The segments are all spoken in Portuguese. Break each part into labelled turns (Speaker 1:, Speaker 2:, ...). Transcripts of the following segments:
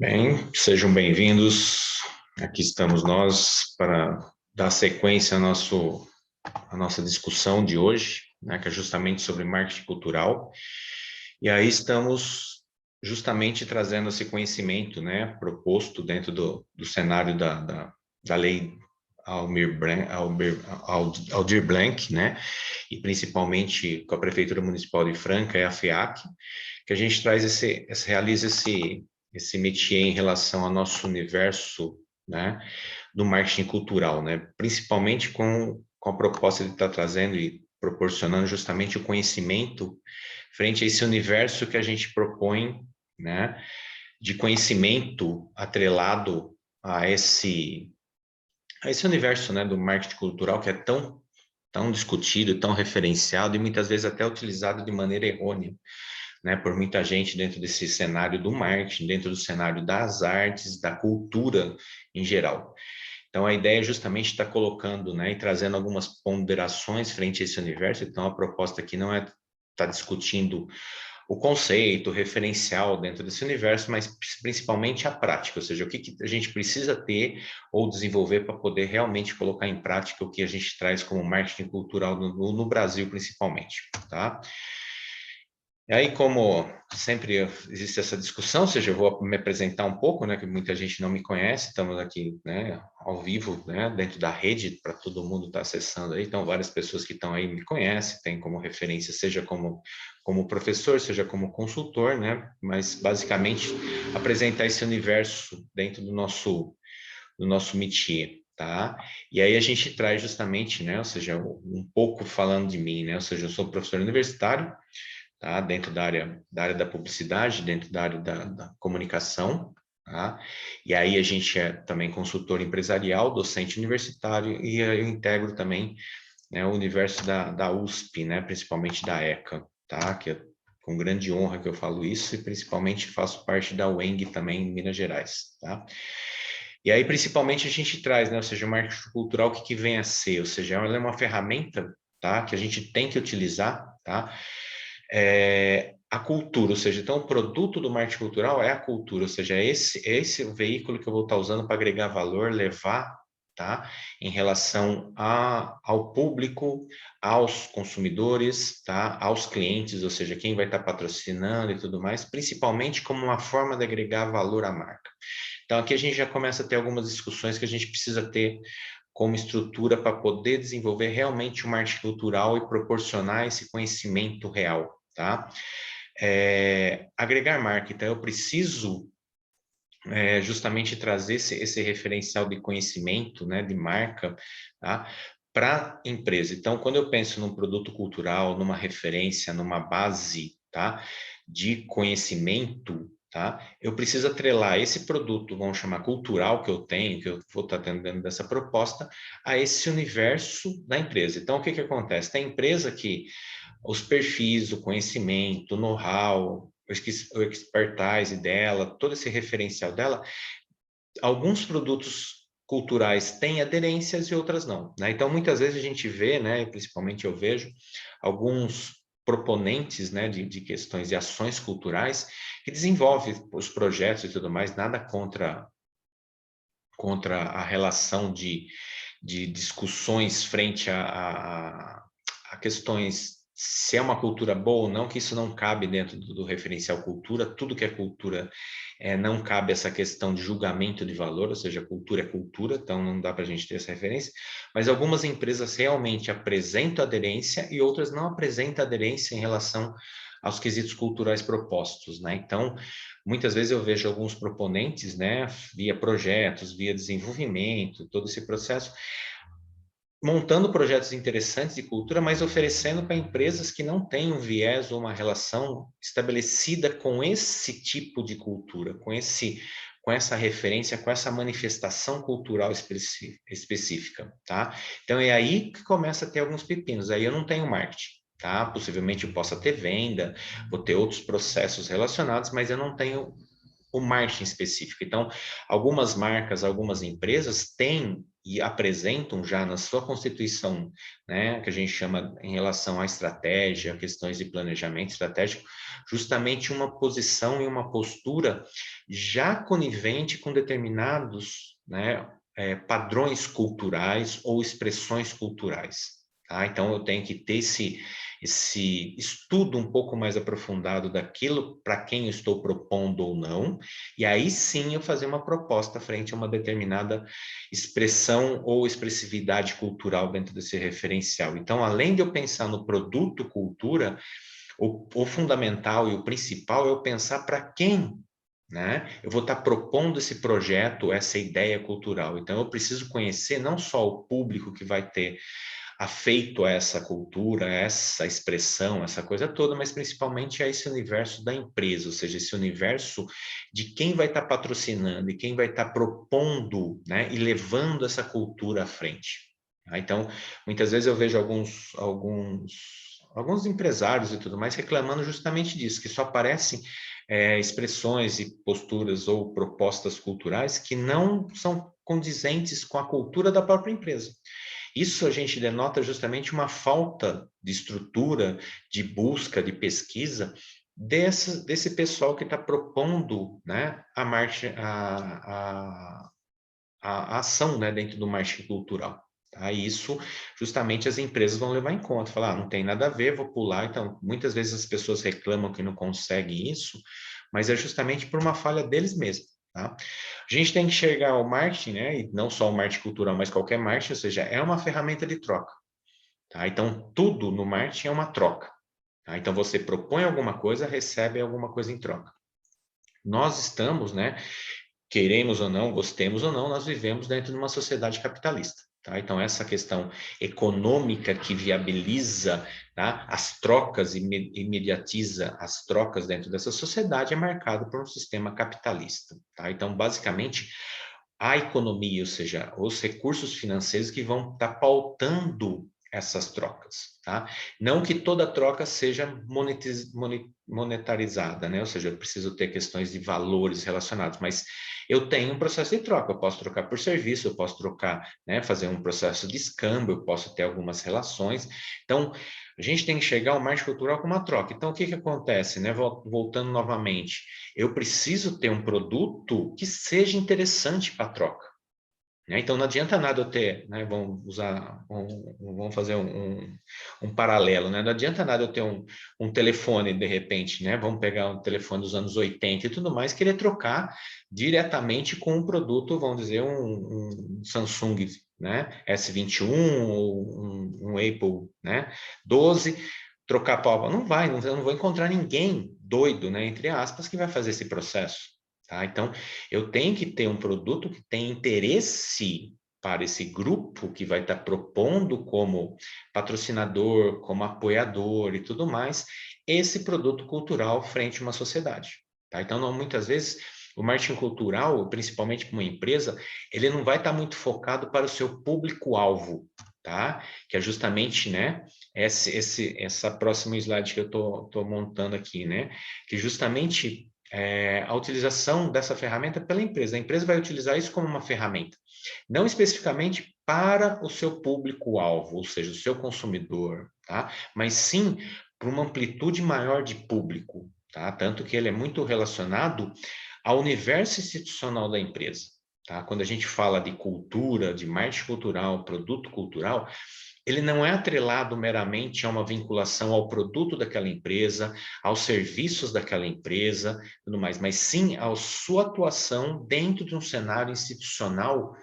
Speaker 1: Bem, sejam bem-vindos. Aqui estamos nós para dar sequência à nossa discussão de hoje, né, que é justamente sobre marketing cultural. E aí estamos justamente trazendo esse conhecimento, né, proposto dentro do cenário da lei Aldir Blanc, né, e principalmente com a Prefeitura Municipal de Franca e a FEAC, que a gente traz realiza esse métier em relação ao nosso universo, né, do marketing cultural, né, principalmente com a proposta de estar trazendo e proporcionando justamente o conhecimento frente a esse universo que a gente propõe, né, de conhecimento atrelado a esse universo, né, do marketing cultural que é tão discutido, tão referenciado e muitas vezes até utilizado de maneira errônea, né, por muita gente dentro desse cenário do marketing, dentro do cenário das artes, da cultura em geral. Então, a ideia é justamente estar colocando, né, e trazendo algumas ponderações frente a esse universo. Então, a proposta aqui não é estar discutindo o conceito, o referencial dentro desse universo, mas principalmente a prática, ou seja, o que a gente precisa ter ou desenvolver para poder realmente colocar em prática o que a gente traz como marketing cultural no Brasil, principalmente, tá? E aí, como sempre existe essa discussão, ou seja, eu vou me apresentar um pouco, né, que muita gente não me conhece, estamos aqui, né, ao vivo, né, dentro da rede, para todo mundo estar acessando aí, então várias pessoas que estão aí me conhecem, tem como referência, seja como professor, seja como consultor, né, mas basicamente apresentar esse universo dentro do nosso métier. Tá? E aí a gente traz justamente, né, ou seja, um pouco falando de mim, né, ou seja, eu sou professor universitário, tá? Dentro da área da publicidade, dentro da área da comunicação, tá? E aí a gente é também consultor empresarial, docente universitário, e eu integro também, né, o universo da USP, né, principalmente da ECA, tá? Que é com grande honra que eu falo isso, e principalmente faço parte da UENG também, em Minas Gerais, tá? E aí, principalmente, a gente traz, né, ou seja, o marketing cultural, o que vem a ser? Ou seja, ela é uma ferramenta, tá, que a gente tem que utilizar, tá? A cultura, ou seja, então o produto do marketing cultural é a cultura, ou seja, esse o veículo que eu vou estar usando para agregar valor, levar, tá, em relação ao público, aos consumidores, tá, aos clientes, ou seja, quem vai estar patrocinando e tudo mais, principalmente como uma forma de agregar valor à marca. Então aqui a gente já começa a ter algumas discussões que a gente precisa ter como estrutura para poder desenvolver realmente o marketing cultural e proporcionar esse conhecimento real, tá? Agregar marca, então eu preciso justamente trazer esse referencial de conhecimento, né, de marca, tá? Para a empresa. Então, quando eu penso num produto cultural, numa referência, numa base, tá, de conhecimento, tá, eu preciso atrelar esse produto, vamos chamar cultural que eu tenho, que eu vou estar tendo dentro dessa proposta, a esse universo da empresa. Então, o que acontece? Tem empresa que os perfis, o conhecimento, o know-how, o expertise dela, todo esse referencial dela, alguns produtos culturais têm aderências e outras não, né? Então, muitas vezes a gente vê, né, principalmente eu vejo, alguns proponentes, né, de questões de ações culturais que desenvolvem os projetos e tudo mais, nada contra a relação de discussões frente a questões se é uma cultura boa ou não, que isso não cabe dentro do referencial cultura, tudo que é cultura não cabe essa questão de julgamento de valor, ou seja, cultura é cultura, então não dá para a gente ter essa referência, mas algumas empresas realmente apresentam aderência e outras não apresentam aderência em relação aos quesitos culturais propostos, né? Então, muitas vezes eu vejo alguns proponentes, né, via projetos, via desenvolvimento, todo esse processo, montando projetos interessantes de cultura, mas oferecendo para empresas que não têm um viés ou uma relação estabelecida com esse tipo de cultura, com essa referência, com essa manifestação cultural específica, tá? Então é aí que começa a ter alguns pepinos. Aí eu não tenho marketing, tá? Possivelmente eu possa ter venda, vou ter outros processos relacionados, mas eu não tenho o marketing específico. Então, algumas marcas, algumas empresas têm e apresentam já na sua constituição, né, que a gente chama em relação à estratégia, questões de planejamento estratégico, justamente uma posição e uma postura já conivente com determinados, né, padrões culturais ou expressões culturais. Tá? Então, eu tenho que ter esse estudo um pouco mais aprofundado daquilo para quem eu estou propondo ou não, e aí sim eu fazer uma proposta frente a uma determinada expressão ou expressividade cultural dentro desse referencial. Então, além de eu pensar no produto cultura, o fundamental e o principal é eu pensar para quem, né? Eu vou estar propondo esse projeto, essa ideia cultural. Então, eu preciso conhecer não só o público que vai ter afeito a essa cultura, a essa expressão, essa coisa toda, mas principalmente a esse universo da empresa, ou seja, esse universo de quem vai estar patrocinando e quem vai estar propondo, né, e levando essa cultura à frente. Tá? Então, muitas vezes eu vejo alguns empresários e tudo mais reclamando justamente disso, que só aparecem expressões e posturas ou propostas culturais que não são condizentes com a cultura da própria empresa. Isso a gente denota justamente uma falta de estrutura, de busca, de pesquisa desse pessoal que está propondo, né, a ação, né, dentro do marketing cultural. Tá? E isso, justamente, as empresas vão levar em conta. Falar, não tem nada a ver, vou pular. Então, muitas vezes as pessoas reclamam que não conseguem isso, mas é justamente por uma falha deles mesmos. Tá? A gente tem que enxergar o marketing, né, e não só o marketing cultural, mas qualquer marketing, ou seja, é uma ferramenta de troca. Tá? Então, tudo no marketing é uma troca. Tá? Então, você propõe alguma coisa, recebe alguma coisa em troca. Nós estamos, né, queremos ou não, gostemos ou não, nós vivemos dentro de uma sociedade capitalista. Tá? Então, essa questão econômica que viabiliza, tá, as trocas e imediatiza as trocas dentro dessa sociedade é marcada por um sistema capitalista. Tá? Então, basicamente, a economia, ou seja, os recursos financeiros que vão estar pautando essas trocas, tá? Não que toda troca seja monetarizada, né? Ou seja, eu preciso ter questões de valores relacionados, mas eu tenho um processo de troca, eu posso trocar por serviço, eu posso trocar, né, fazer um processo de escambo, eu posso ter algumas relações. Então, a gente tem que enxergar o marketing cultural como uma troca. Então, o que que acontece, né? Voltando novamente, eu preciso ter um produto que seja interessante para a troca. Né? Então, não adianta nada eu ter, né? Vamos fazer um paralelo, né? Não adianta nada eu ter um telefone, de repente, né? Vamos pegar um telefone dos anos 80 e tudo mais, querer trocar diretamente com um produto, vamos dizer, um Samsung, né? S21 ou um Apple, né? 12, trocar pau. Não vai, eu não vou encontrar ninguém doido, né? Entre aspas, que vai fazer esse processo. Tá? Então, eu tenho que ter um produto que tenha interesse para esse grupo que vai estar propondo como patrocinador, como apoiador e tudo mais, esse produto cultural frente a uma sociedade. Tá? Então, não, muitas vezes, o marketing cultural, principalmente para uma empresa, ele não vai estar muito focado para o seu público-alvo, tá? Que é justamente, né, essa próxima slide que eu estou montando aqui, né? Que justamente a utilização dessa ferramenta pela empresa. A empresa vai utilizar isso como uma ferramenta, não especificamente para o seu público-alvo, ou seja, o seu consumidor, tá? Mas sim para uma amplitude maior de público, tá? Tanto que ele é muito relacionado ao universo institucional da empresa. Tá? Quando a gente fala de cultura, de marketing cultural, produto cultural, ele não é atrelado meramente a uma vinculação ao produto daquela empresa, aos serviços daquela empresa, tudo mais, mas sim à sua atuação dentro de um cenário institucional,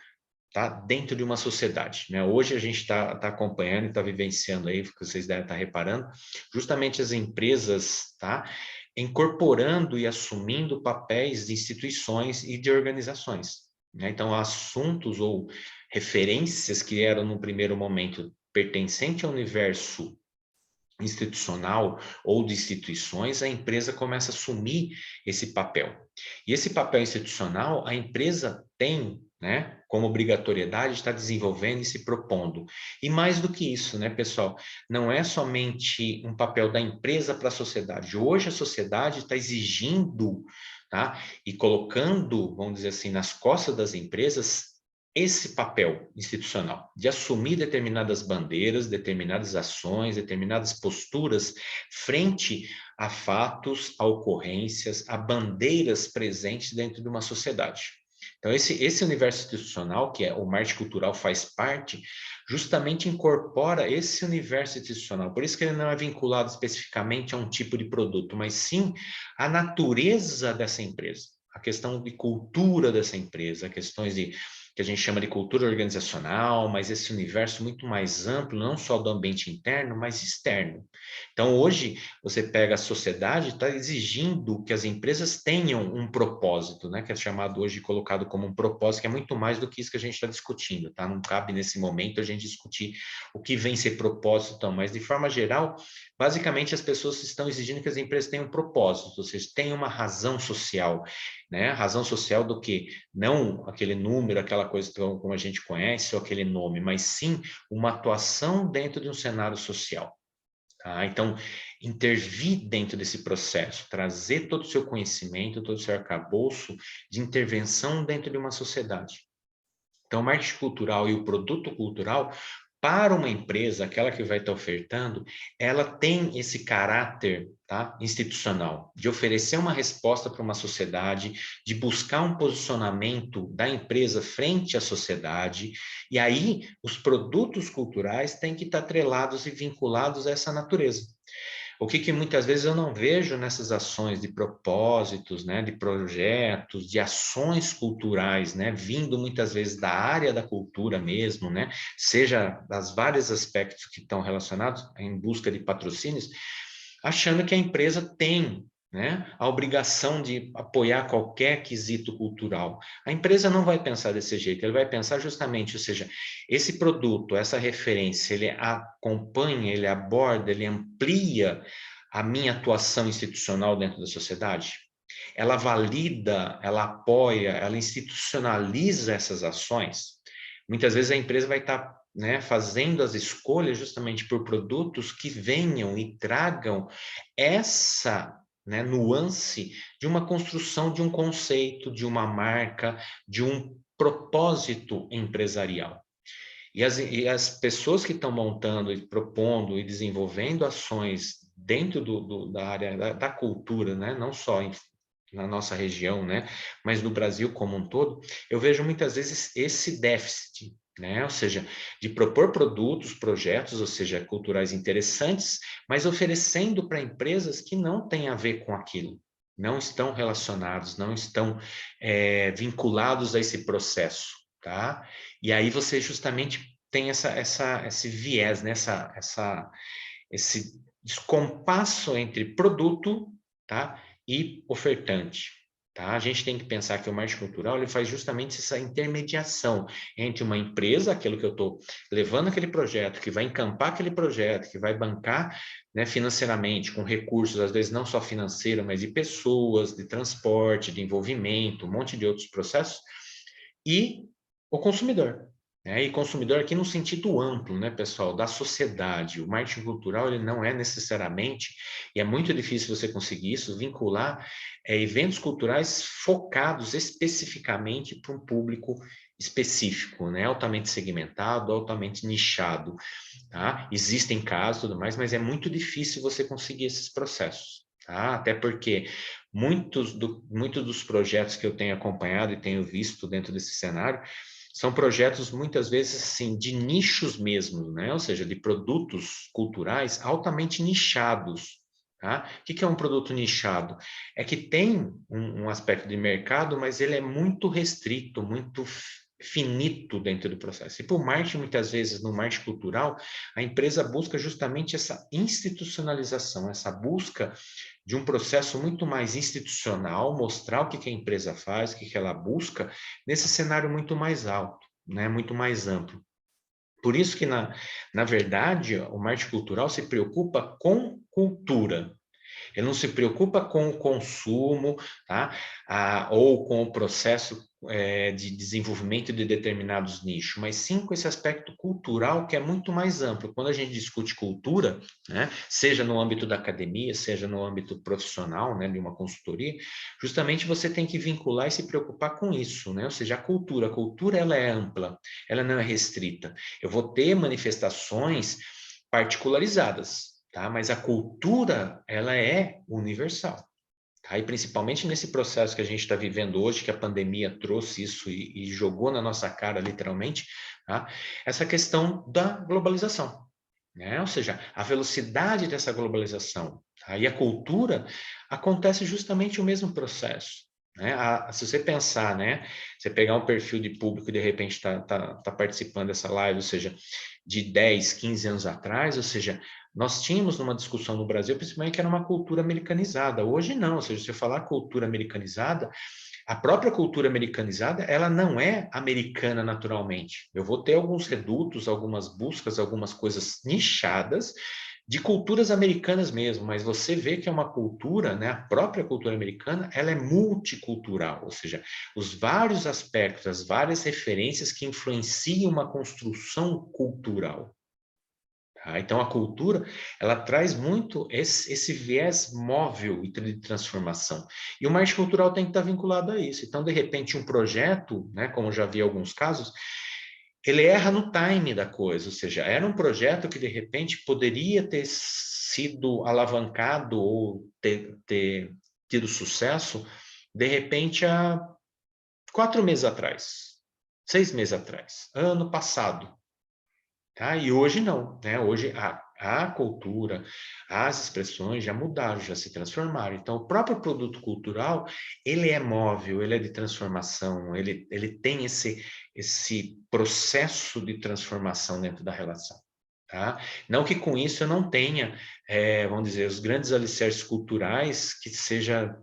Speaker 1: tá? Dentro de uma sociedade. Né? Hoje a gente está acompanhando e está vivenciando aí, que vocês devem estar reparando, justamente as empresas, tá? Incorporando e assumindo papéis de instituições e de organizações. Né? Então, assuntos ou referências que eram no primeiro momento pertencente ao universo institucional ou de instituições, a empresa começa a assumir esse papel. E esse papel institucional, a empresa tem, né, como obrigatoriedade, está desenvolvendo e se propondo. E mais do que isso, né, pessoal, não é somente um papel da empresa para a sociedade. Hoje a sociedade está exigindo, tá, e colocando, vamos dizer assim, nas costas das empresas esse papel institucional de assumir determinadas bandeiras, determinadas ações, determinadas posturas frente a fatos, a ocorrências, a bandeiras presentes dentro de uma sociedade. Então, esse universo institucional, que é o marketing cultural faz parte, justamente incorpora esse universo institucional. Por isso que ele não é vinculado especificamente a um tipo de produto, mas sim à natureza dessa empresa, a questão de cultura dessa empresa, questões que a gente chama de cultura organizacional, mas esse universo muito mais amplo, não só do ambiente interno, mas externo. Então, hoje, você pega a sociedade, está exigindo que as empresas tenham um propósito, né? Que é chamado hoje, colocado como um propósito, que é muito mais do que isso que a gente está discutindo, tá? Não cabe nesse momento a gente discutir o que vem ser propósito, então, mas de forma geral, basicamente as pessoas estão exigindo que as empresas tenham um propósito, ou seja, tenham uma razão social, né? Razão social do que não aquele número, aquela coisa como a gente conhece, ou aquele nome, mas sim uma atuação dentro de um cenário social. Tá? Então, intervir dentro desse processo, trazer todo o seu conhecimento, todo o seu arcabouço de intervenção dentro de uma sociedade. Então, o marketing cultural e o produto cultural, para uma empresa, aquela que vai estar ofertando, ela tem esse caráter, tá, institucional, de oferecer uma resposta para uma sociedade, de buscar um posicionamento da empresa frente à sociedade, e aí os produtos culturais têm que estar atrelados e vinculados a essa natureza. O que muitas vezes eu não vejo nessas ações de propósitos, né, de projetos, de ações culturais, né, vindo muitas vezes da área da cultura mesmo, né, seja das vários aspectos que estão relacionados em busca de patrocínios, achando que a empresa tem, né, a obrigação de apoiar qualquer quesito cultural. A empresa não vai pensar desse jeito, ela vai pensar justamente, ou seja, esse produto, essa referência, ele acompanha, ele aborda, ele amplia a minha atuação institucional dentro da sociedade. Ela valida, ela apoia, ela institucionaliza essas ações. Muitas vezes a empresa vai estar, né, fazendo as escolhas justamente por produtos que venham e tragam essa, né, nuance de uma construção de um conceito, de uma marca, de um propósito empresarial. E as pessoas que estão montando e propondo e desenvolvendo ações dentro da área da cultura, né, não só na nossa região, né, mas no Brasil como um todo, eu vejo muitas vezes esse déficit, né, ou seja, de propor produtos, projetos, ou seja, culturais interessantes, mas oferecendo para empresas que não têm a ver com aquilo, não estão relacionados, não estão vinculados a esse processo, tá? E aí você justamente tem esse viés, né, esse descompasso entre produto, tá, e ofertante. Tá? A gente tem que pensar que o marketing cultural ele faz justamente essa intermediação entre uma empresa, aquilo que eu estou levando aquele projeto, que vai encampar aquele projeto, que vai bancar, né, financeiramente, com recursos, às vezes não só financeiro, mas de pessoas, de transporte, de envolvimento, um monte de outros processos, e o consumidor. Né? E consumidor aqui no sentido amplo, né, pessoal, da sociedade. O marketing cultural ele não é necessariamente, e é muito difícil você conseguir isso, vincular eventos culturais focados especificamente para um público específico, né, altamente segmentado, altamente nichado. Tá? Existem casos e tudo mais, mas é muito difícil você conseguir esses processos. Tá? Até porque muitos dos projetos que eu tenho acompanhado e tenho visto dentro desse cenário são projetos muitas vezes assim de nichos mesmo, né? Ou seja, de produtos culturais altamente nichados. Tá? O que é um produto nichado? É que tem um aspecto de mercado, mas ele é muito restrito, muito finito dentro do processo. E por marketing, muitas vezes, no marketing cultural, a empresa busca justamente essa institucionalização, essa busca de um processo muito mais institucional, mostrar o que a empresa faz, o que ela busca, nesse cenário muito mais alto, né? Muito mais amplo. Por isso que, na verdade, o marketing cultural se preocupa com cultura, ele não se preocupa com o consumo, tá? Ou com o processo de desenvolvimento de determinados nichos, mas sim com esse aspecto cultural que é muito mais amplo. Quando a gente discute cultura, né, seja no âmbito da academia, seja no âmbito profissional, né, de uma consultoria, justamente você tem que vincular e se preocupar com isso, né? Ou seja, a cultura ela é ampla, ela não é restrita. Eu vou ter manifestações particularizadas. tá? Mas a cultura, ela é universal. Tá? E principalmente nesse processo que a gente está vivendo hoje, que a pandemia trouxe isso e jogou na nossa cara, literalmente, tá? Essa questão da globalização, né? Ou seja, a velocidade dessa globalização, tá? E a cultura acontece justamente o mesmo processo. Né? Se você pensar, né, você pegar um perfil de público e de repente tá participando dessa live, ou seja, de 10, 15 anos atrás, ou seja, nós tínhamos numa discussão no Brasil, principalmente, que era uma cultura americanizada. Hoje não, ou seja, se você falar cultura americanizada, a própria cultura americanizada, ela não é americana naturalmente. Eu vou ter alguns redutos, algumas buscas, algumas coisas nichadas de culturas americanas mesmo, mas você vê que é uma cultura, né, a própria cultura americana, ela é multicultural, ou seja, os vários aspectos, as várias referências que influenciam uma construção cultural. Tá? Então, a cultura, ela traz muito esse viés móvel e de transformação. E o marketing cultural tem que estar vinculado a isso. Então, de repente, um projeto, né, como eu já vi em alguns casos, ele erra no time da coisa, ou seja, era um projeto que, de repente, poderia ter sido alavancado ou ter tido sucesso, de repente, há 4 meses atrás, 6 meses atrás, ano passado. Tá? E hoje não, né? Hoje a cultura, as expressões já mudaram, já se transformaram. Então, o próprio produto cultural, ele é móvel, ele é de transformação, ele tem esse processo de transformação dentro da relação. Tá? Não que com isso eu não tenha, vamos dizer, os grandes alicerces culturais que sejam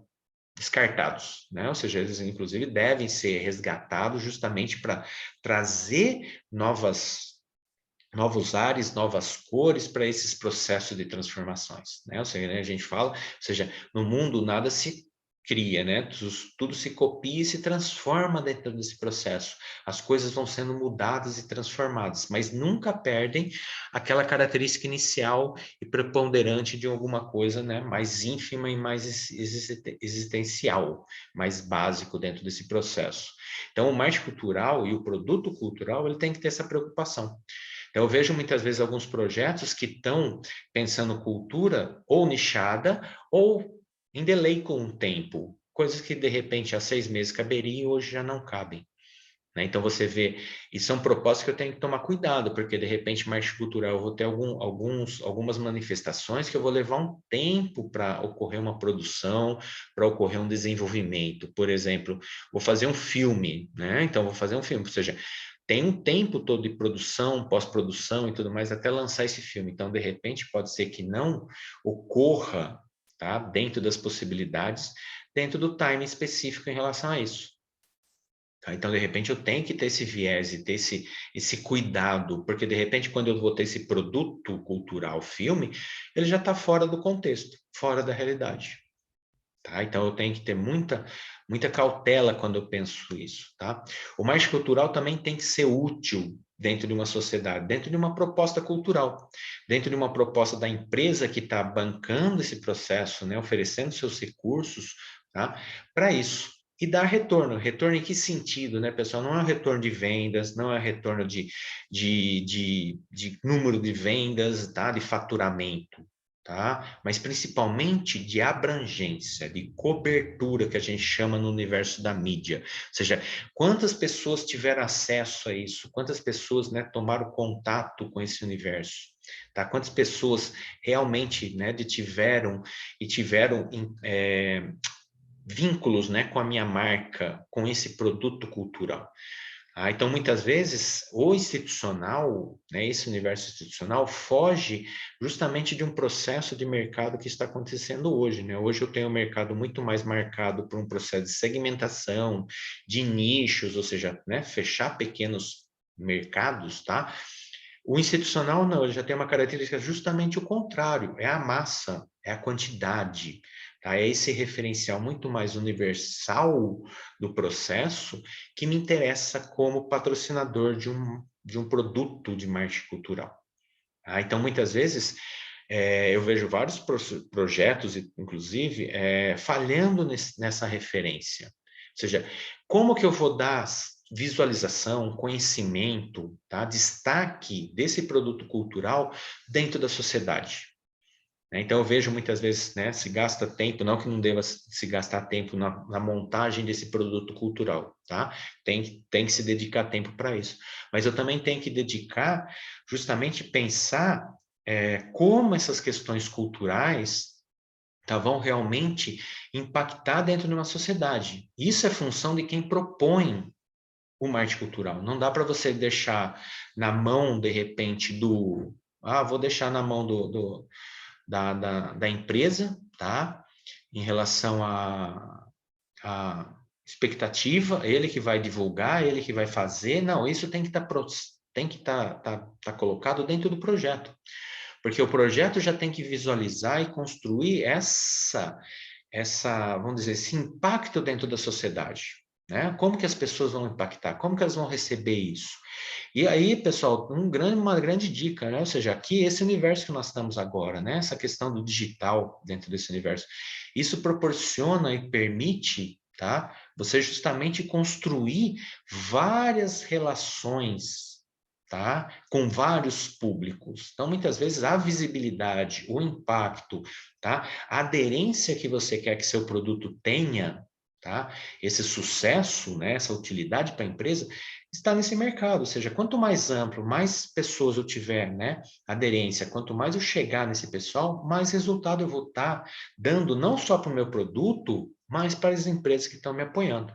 Speaker 1: descartados, né? Ou seja, eles inclusive devem ser resgatados justamente para trazer novos ares, novas cores para esses processos de transformações, né? Ou seja, né, a gente fala, ou seja, no mundo nada se cria, né? Tudo se copia e se transforma dentro desse processo. As coisas vão sendo mudadas e transformadas, mas nunca perdem aquela característica inicial e preponderante de alguma coisa, né? Mais ínfima e mais existencial, mais básico dentro desse processo. Então, o marketing cultural e o produto cultural, ele tem que ter essa preocupação. Então, eu vejo muitas vezes alguns projetos que estão pensando cultura ou nichada ou em delay com o tempo, coisas que de repente há 6 meses caberiam hoje já não cabem. Né? Então você vê, e são propostas que eu tenho que tomar cuidado, porque de repente marketing cultural eu vou ter algumas manifestações que eu vou levar um tempo para ocorrer uma produção, para ocorrer um desenvolvimento. Por exemplo, vou fazer um filme, né? Então vou fazer um filme, ou seja, tem um tempo todo de produção, pós-produção e tudo mais, até lançar esse filme. Então, de repente, pode ser que não ocorra, tá? Dentro das possibilidades, dentro do time específico em relação a isso. Tá? Então, de repente, eu tenho que ter esse viés e ter esse cuidado, porque, de repente, quando eu vou ter esse produto cultural, filme, ele já está fora do contexto, fora da realidade. Tá? Então, eu tenho que ter muita cautela quando eu penso isso. Tá? O marketing cultural também tem que ser útil dentro de uma sociedade, dentro de uma proposta cultural, dentro de uma proposta da empresa que está bancando esse processo, né? Oferecendo seus recursos, tá? Para isso. E dar retorno. Retorno em que sentido, né, pessoal? Não é um retorno de vendas, não é um retorno de número de vendas, tá? De faturamento, tá? Mas principalmente de abrangência, de cobertura, que a gente chama no universo da mídia. Ou seja, quantas pessoas tiveram acesso a isso? Quantas pessoas, né, tomaram contato com esse universo? Tá? Quantas pessoas realmente, né, tiveram vínculos, né, com a minha marca, com esse produto cultural? Então, muitas vezes, o institucional, né, esse universo institucional, foge justamente de um processo de mercado que está acontecendo hoje. Né? Hoje eu tenho um mercado muito mais marcado por um processo de segmentação, de nichos, ou seja, né, fechar pequenos mercados, tá? O institucional não, ele já tem uma característica justamente o contrário, é a massa, é a quantidade, tá? É esse referencial muito mais universal do processo que me interessa como patrocinador de um produto de marketing cultural. Tá? Então, muitas vezes, eu vejo vários projetos, inclusive, falhando nessa referência. Ou seja, como que eu vou dar visualização, conhecimento, tá? Destaque desse produto cultural dentro da sociedade? né? Então, eu vejo muitas vezes, né, se gasta tempo, não que não deva se gastar tempo na montagem desse produto cultural, tá? Tem que se dedicar tempo para isso. Mas eu também tenho que dedicar justamente pensar como essas questões culturais vão realmente impactar dentro de uma sociedade. Isso é função de quem propõe o marketing cultural. Não dá para você deixar na mão, de repente, vou deixar na mão da empresa, tá? Em relação à expectativa, ele que vai divulgar, ele que vai fazer. Não, isso tem que tá colocado dentro do projeto. Porque o projeto já tem que visualizar e construir vamos dizer, esse impacto dentro da sociedade. Né? Como que as pessoas vão impactar? Como que elas vão receber isso? E aí, pessoal, uma grande dica, né? Ou seja, aqui, esse universo que nós estamos agora, né? Essa questão do digital dentro desse universo, isso proporciona e permite, tá? Você justamente construir várias relações, tá? Com vários públicos. Então, muitas vezes, a visibilidade, o impacto, tá? A aderência que você quer que seu produto tenha, tá? Esse sucesso, né? Essa utilidade para a empresa, está nesse mercado, ou seja, quanto mais amplo, mais pessoas eu tiver, né, aderência, quanto mais eu chegar nesse pessoal, mais resultado eu vou estar dando não só para o meu produto, mas para as empresas que estão me apoiando.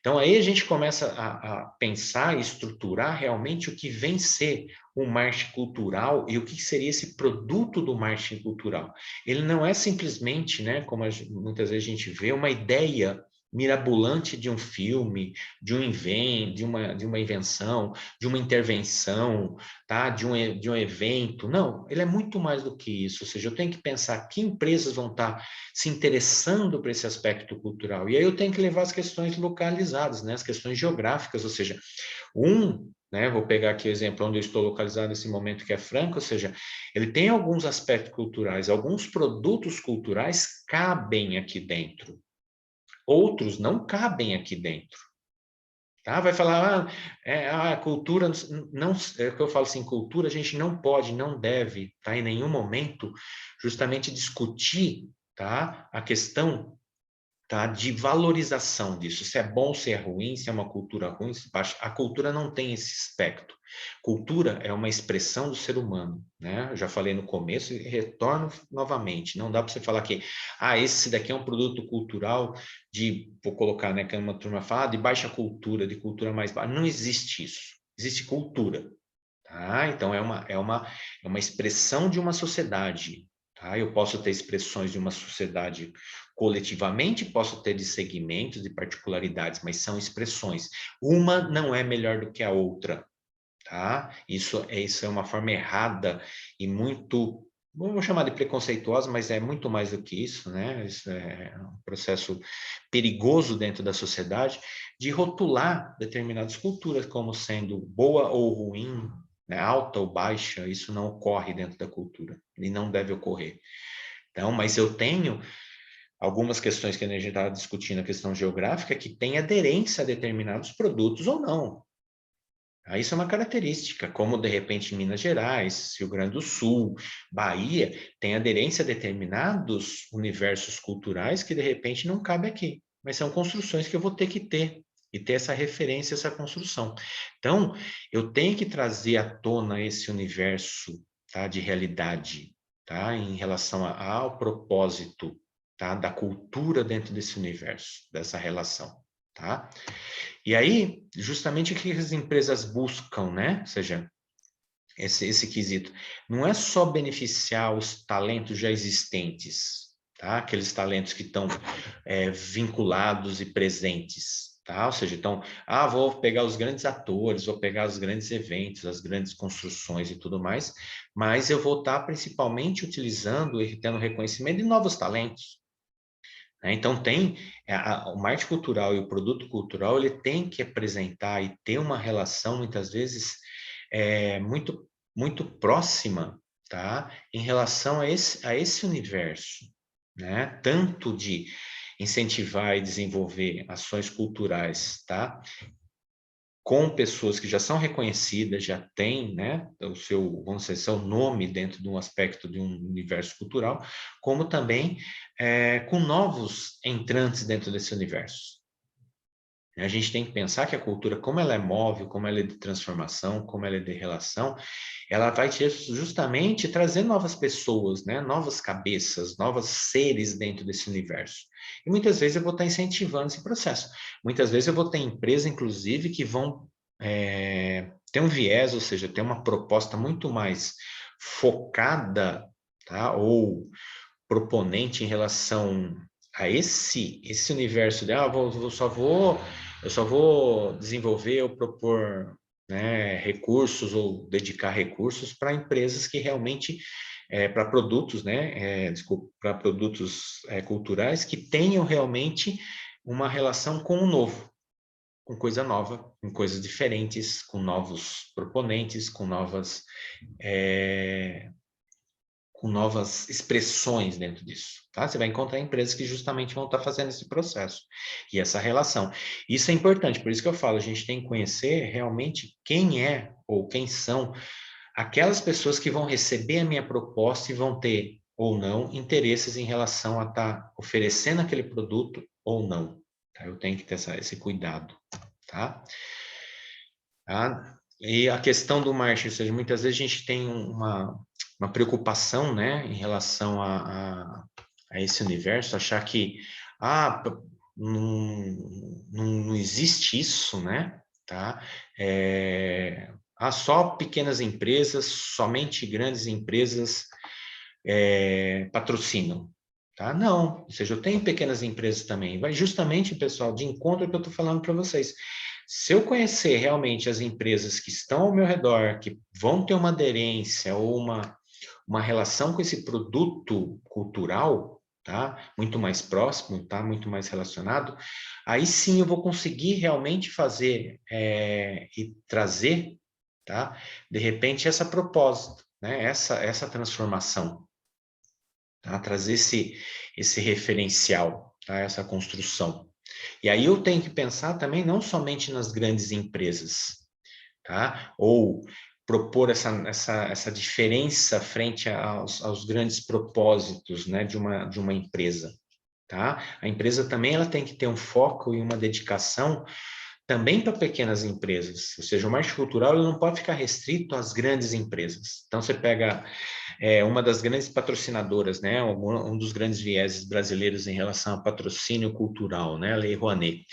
Speaker 1: Então aí a gente começa a pensar e estruturar realmente o que vem ser o marketing cultural e o que seria esse produto do marketing cultural. Ele não é simplesmente, né, como muitas vezes a gente vê, uma ideia mirabolante de um filme, de um invento, de uma invenção, de uma intervenção, tá? De um evento. Não, ele é muito mais do que isso. Ou seja, eu tenho que pensar que empresas vão estar se interessando por esse aspecto cultural. E aí eu tenho que levar as questões localizadas, né? As questões geográficas, ou seja, né, vou pegar aqui o exemplo onde eu estou localizado nesse momento, que é Franca, ou seja, ele tem alguns aspectos culturais, alguns produtos culturais cabem aqui dentro. Outros não cabem aqui dentro. Tá? Vai falar, a cultura, não, é o que eu falo assim, cultura a gente não pode, não deve, tá? Em nenhum momento, justamente discutir, tá? A questão, tá? De valorização disso, se é bom, se é ruim, se é uma cultura ruim, se baixa. A cultura não tem esse aspecto. Cultura é uma expressão do ser humano, né? Eu já falei no começo e retorno novamente. Não dá para você falar que, esse daqui é um produto cultural vou colocar, né, que uma turma fala, de baixa cultura, de cultura mais baixa. Não existe isso. Existe cultura, tá? Então é uma expressão de uma sociedade. Tá? Eu posso ter expressões de uma sociedade coletivamente, posso ter de segmentos, de particularidades, mas são expressões. Uma não é melhor do que a outra. Tá? Isso é uma forma errada e muito, vamos chamar de preconceituosa, mas é muito mais do que isso, né? Isso é um processo perigoso dentro da sociedade de rotular determinadas culturas como sendo boa ou ruim, né? Alta ou baixa. Isso não ocorre dentro da cultura e não deve ocorrer. Então, mas eu tenho algumas questões que a gente está discutindo, a questão geográfica, que tem aderência a determinados produtos ou não. Isso é uma característica, como de repente Minas Gerais, Rio Grande do Sul, Bahia, tem aderência a determinados universos culturais que de repente não cabe aqui, mas são construções que eu vou ter que ter e ter essa referência, essa construção. Então, eu tenho que trazer à tona esse universo, tá, de realidade, tá, em relação ao propósito, tá, da cultura dentro desse universo, dessa relação, tá? E aí, justamente o que as empresas buscam, né? Ou seja, esse quesito. Não é só beneficiar os talentos já existentes, tá? Aqueles talentos que estão vinculados e presentes, tá? Ou seja, então, vou pegar os grandes atores, vou pegar os grandes eventos, as grandes construções e tudo mais, mas eu vou estar principalmente utilizando e tendo reconhecimento de novos talentos. Então, o marketing cultural e o produto cultural, ele tem que apresentar e ter uma relação, muitas vezes, muito, muito próxima, tá? Em relação a esse universo, né? Tanto de incentivar e desenvolver ações culturais, tá? com pessoas que já são reconhecidas, já têm, né, o seu, vamos dizer, seu nome dentro de um aspecto de um universo cultural, como também com novos entrantes dentro desse universo. A gente tem que pensar que a cultura, como ela é móvel, como ela é de transformação, como ela é de relação, ela vai justamente trazer novas pessoas, né? Novas cabeças, novos seres dentro desse universo. E muitas vezes eu vou estar incentivando esse processo. Muitas vezes eu vou ter empresas, inclusive, que vão ter um viés, ou seja, ter uma proposta muito mais focada, tá? Ou proponente em relação a esse universo de eu só vou desenvolver ou propor, né, recursos ou dedicar recursos para empresas que realmente para produtos, né, desculpa, para produtos culturais que tenham realmente uma relação com o novo, com coisa nova, com coisas diferentes, com novos proponentes, com novas expressões dentro disso, tá? Você vai encontrar empresas que justamente vão estar fazendo esse processo e essa relação. Isso é importante, por isso que eu falo, a gente tem que conhecer realmente quem é ou quem são aquelas pessoas que vão receber a minha proposta e vão ter ou não interesses em relação a estar oferecendo aquele produto ou não. Tá? Eu tenho que ter esse cuidado, tá? Tá? E a questão do marketing, ou seja, muitas vezes a gente tem uma preocupação, né, em relação a esse universo, achar que não existe isso, né, tá? Só pequenas empresas, somente grandes empresas patrocinam. Tá? Não, ou seja, eu tenho pequenas empresas também. Vai justamente, pessoal, de encontro ao que eu estou falando para vocês. Se eu conhecer realmente as empresas que estão ao meu redor, que vão ter uma aderência ou uma relação com esse produto cultural, tá? Muito mais próximo, tá? Muito mais relacionado, aí sim eu vou conseguir realmente fazer e trazer, tá? De repente, essa propósito, né? Essa transformação, tá? Trazer esse referencial, tá? Essa construção. E aí eu tenho que pensar também não somente nas grandes empresas, tá? Ou propor essa diferença frente aos grandes propósitos, né, de uma empresa, tá? A empresa também ela tem que ter um foco e uma dedicação também para pequenas empresas, ou seja, o marketing cultural ele não pode ficar restrito às grandes empresas. Então, você pega uma das grandes patrocinadoras, né, um dos grandes vieses brasileiros em relação a patrocínio cultural, né, a Lei Rouanet.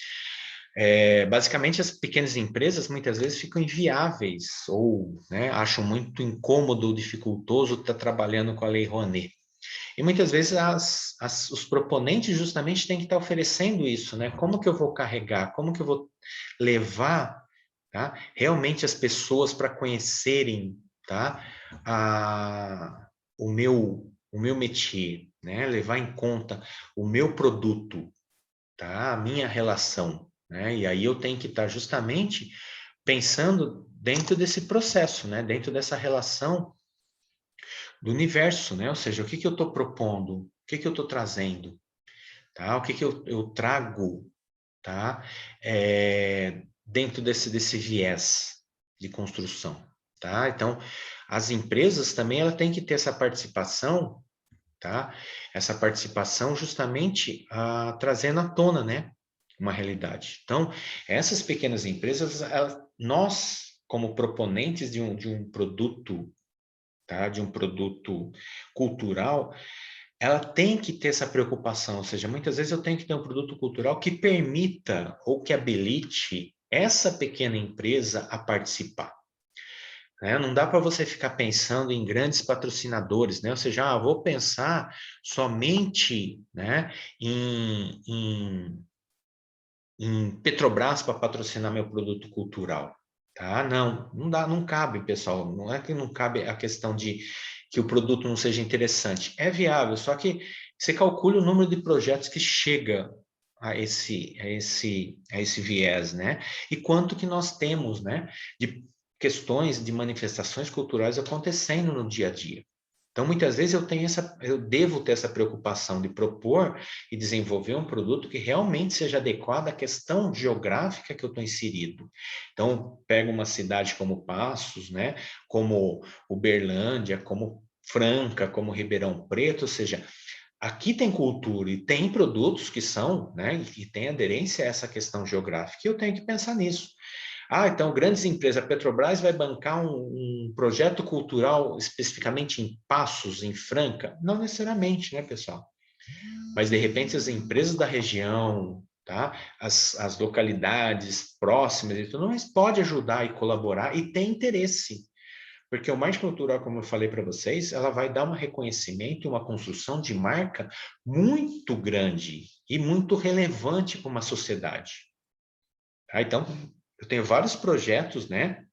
Speaker 1: Basicamente, as pequenas empresas muitas vezes ficam inviáveis ou né, acham muito incômodo, dificultoso estar trabalhando com a Lei Rouanet. E muitas vezes os proponentes justamente têm que estar oferecendo isso, né? Como que eu vou carregar? Como que eu vou levar, tá? Realmente as pessoas para conhecerem, tá? O meu métier, né? Levar em conta o meu produto, tá? A minha relação, né? E aí eu tenho que estar justamente pensando dentro desse processo, né? Dentro dessa relação do universo, né? Ou seja, o que que eu estou propondo, o que que eu estou trazendo, tá? O que que eu trago, tá? Dentro desse viés de construção, tá? Então, as empresas também ela tem que ter essa participação, tá? Essa participação justamente trazendo à tona, né? Uma realidade. Então, essas pequenas empresas, nós como proponentes de um produto, tá? De um produto cultural, ela tem que ter essa preocupação, ou seja, muitas vezes eu tenho que ter um produto cultural que permita ou que habilite essa pequena empresa a participar. Né? Não dá para você ficar pensando em grandes patrocinadores, né? Ou seja, vou pensar somente, né, em Petrobras para patrocinar meu produto cultural. Tá? Não dá, não cabe, pessoal. Não é que não cabe a questão de que o produto não seja interessante. É viável, só que você calcula o número de projetos que chega a esse viés, né? E quanto que nós temos, né? De questões, de manifestações culturais acontecendo no dia a dia. Então, muitas vezes eu devo ter essa preocupação de propor e desenvolver um produto que realmente seja adequado à questão geográfica que eu estou inserido. Então, pego uma cidade como Passos, né, como Uberlândia, como Franca, como Ribeirão Preto, ou seja, aqui tem cultura e tem produtos que são, né, e tem aderência a essa questão geográfica, e eu tenho que pensar nisso. Ah, então grandes empresas, a Petrobras vai bancar um projeto cultural especificamente em Passos, em Franca? Não necessariamente, né, pessoal? Mas de repente as empresas da região, tá? As localidades próximas e tudo mais pode ajudar e colaborar e tem interesse. Porque o marketing cultural, como eu falei para vocês, ela vai dar um reconhecimento e uma construção de marca muito grande e muito relevante para uma sociedade. Tá? Então, eu tenho vários projetos, né?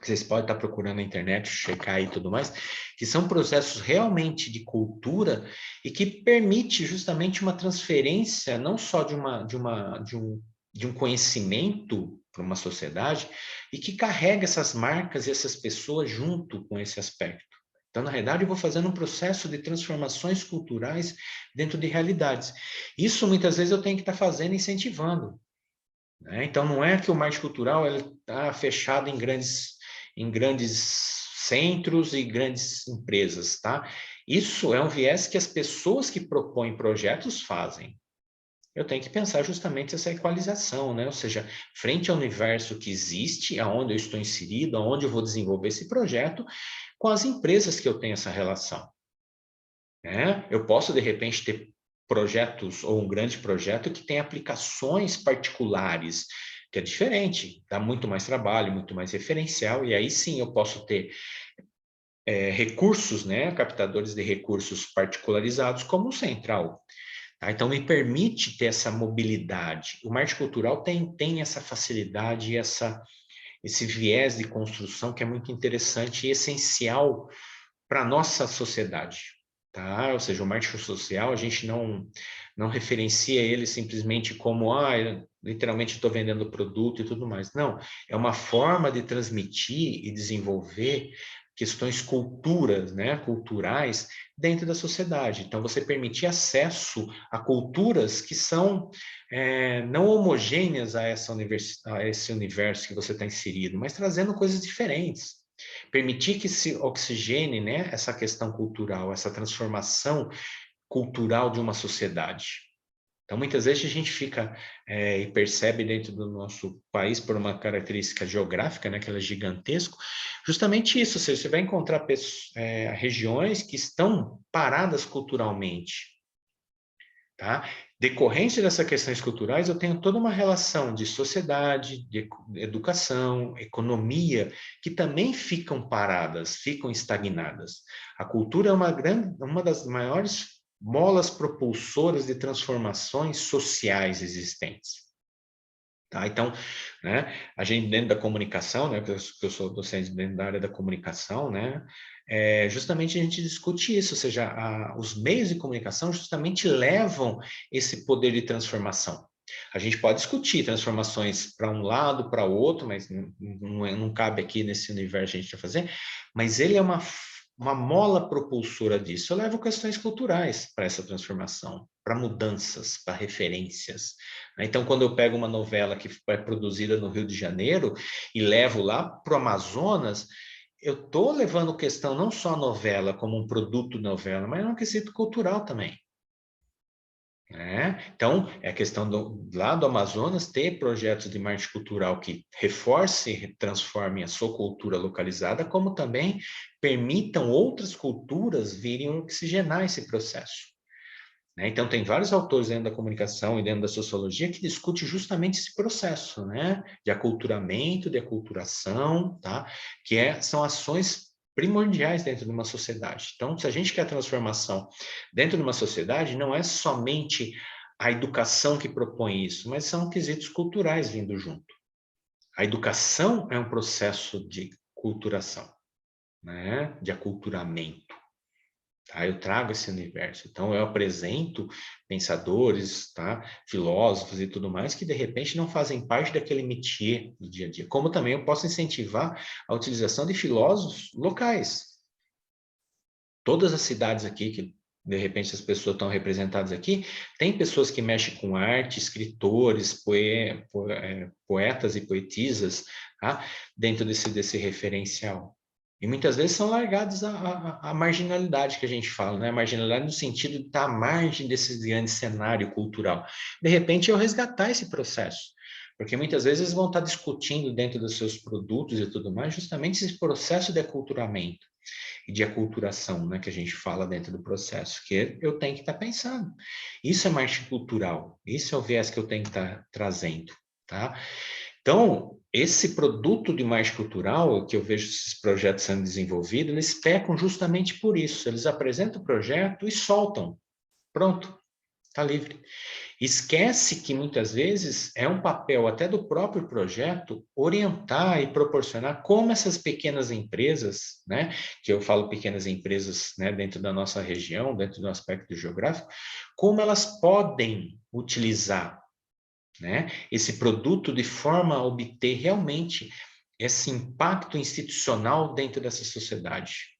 Speaker 1: Que vocês podem estar procurando na internet, checar aí e tudo mais, que são processos realmente de cultura e que permite justamente uma transferência não só de um conhecimento para uma sociedade e que carrega essas marcas e essas pessoas junto com esse aspecto. Então, na realidade, eu vou fazendo um processo de transformações culturais dentro de realidades. Isso, muitas vezes, eu tenho que estar fazendo, incentivando. Né? Então, não é que o marketing cultural está fechado em grandes centros e grandes empresas, tá? Isso é um viés que as pessoas que propõem projetos fazem. Eu tenho que pensar justamente essa equalização, né? Ou seja, frente ao universo que existe, aonde eu estou inserido, aonde eu vou desenvolver esse projeto, com as empresas que eu tenho essa relação. Né? Eu posso, de repente, ter projetos ou um grande projeto que tem aplicações particulares, que é diferente, dá muito mais trabalho, muito mais referencial, e aí sim eu posso ter recursos, né, captadores de recursos particularizados, como o Central. Tá? Então, me permite ter essa mobilidade. O marketing cultural tem essa facilidade e esse viés de construção que é muito interessante e essencial para a nossa sociedade. Tá? Ou seja, o marketing social, a gente não referencia ele simplesmente como, literalmente estou vendendo produto e tudo mais. Não, é uma forma de transmitir e desenvolver questões né, culturais dentro da sociedade. Então, você permitir acesso a culturas que são não homogêneas a a esse universo que você está inserido, mas trazendo coisas diferentes. Permitir que se oxigene, né, essa questão cultural, essa transformação cultural de uma sociedade. Então, muitas vezes a gente fica e percebe dentro do nosso país, por uma característica geográfica, né, que ela é gigantesco, justamente isso, ou seja, você vai encontrar regiões que estão paradas culturalmente, tá? Decorrente dessas questões culturais, eu tenho toda uma relação de sociedade, de educação, economia, que também ficam paradas, ficam estagnadas. A cultura é uma das maiores molas propulsoras de transformações sociais existentes. Tá? Então, né, a gente dentro da comunicação, né, que eu sou docente dentro da área da comunicação, né, justamente a gente discute isso, ou seja, os meios de comunicação justamente levam esse poder de transformação. A gente pode discutir transformações para um lado, para o outro, mas não cabe aqui nesse universo a gente fazer, mas ele é uma mola propulsora disso. Eu levo questões culturais para essa transformação, para mudanças, para referências. Então, quando eu pego uma novela que é produzida no Rio de Janeiro e levo lá para o Amazonas, eu estou levando questão não só a novela como um produto novela, mas é um quesito cultural também. Então, é a questão lá do Amazonas ter projetos de marketing cultural que reforcem e transformem a sua cultura localizada, como também permitam outras culturas virem oxigenar esse processo. Então, tem vários autores dentro da comunicação e dentro da sociologia que discutem justamente esse processo, né, de aculturamento, de aculturação, tá? São ações primordiais dentro de uma sociedade. Então, se a gente quer transformação dentro de uma sociedade, não é somente a educação que propõe isso, mas são quesitos culturais vindo junto. A educação é um processo de culturação, né, de aculturamento. Tá? Eu trago esse universo. Então, eu apresento pensadores, tá? Filósofos e tudo mais, que de repente não fazem parte daquele métier do dia a dia. Como também eu posso incentivar a utilização de filósofos locais. Todas as cidades aqui que de repente as pessoas estão representadas aqui, tem pessoas que mexem com arte, escritores, poetas e poetisas, tá? Dentro desse referencial. E muitas vezes são largados à marginalidade que a gente fala, né? A marginalidade no sentido de estar à margem desse grande cenário cultural. De repente, eu resgatar esse processo. Porque muitas vezes eles vão estar discutindo dentro dos seus produtos e tudo mais, justamente esse processo de aculturamento e de aculturação, né, que a gente fala dentro do processo, que eu tenho que estar pensando. Isso é marketing cultural, isso é o viés que eu tenho que estar trazendo, tá? Então, esse produto de marketing cultural, que eu vejo esses projetos sendo desenvolvidos, eles pecam justamente por isso. Eles apresentam o projeto e soltam. Pronto, está livre. Esquece que muitas vezes é um papel até do próprio projeto orientar e proporcionar como essas pequenas empresas, né, que eu falo pequenas empresas, né, dentro da nossa região, dentro do aspecto geográfico, como elas podem utilizar, né, esse produto de forma a obter realmente esse impacto institucional dentro dessa sociedade.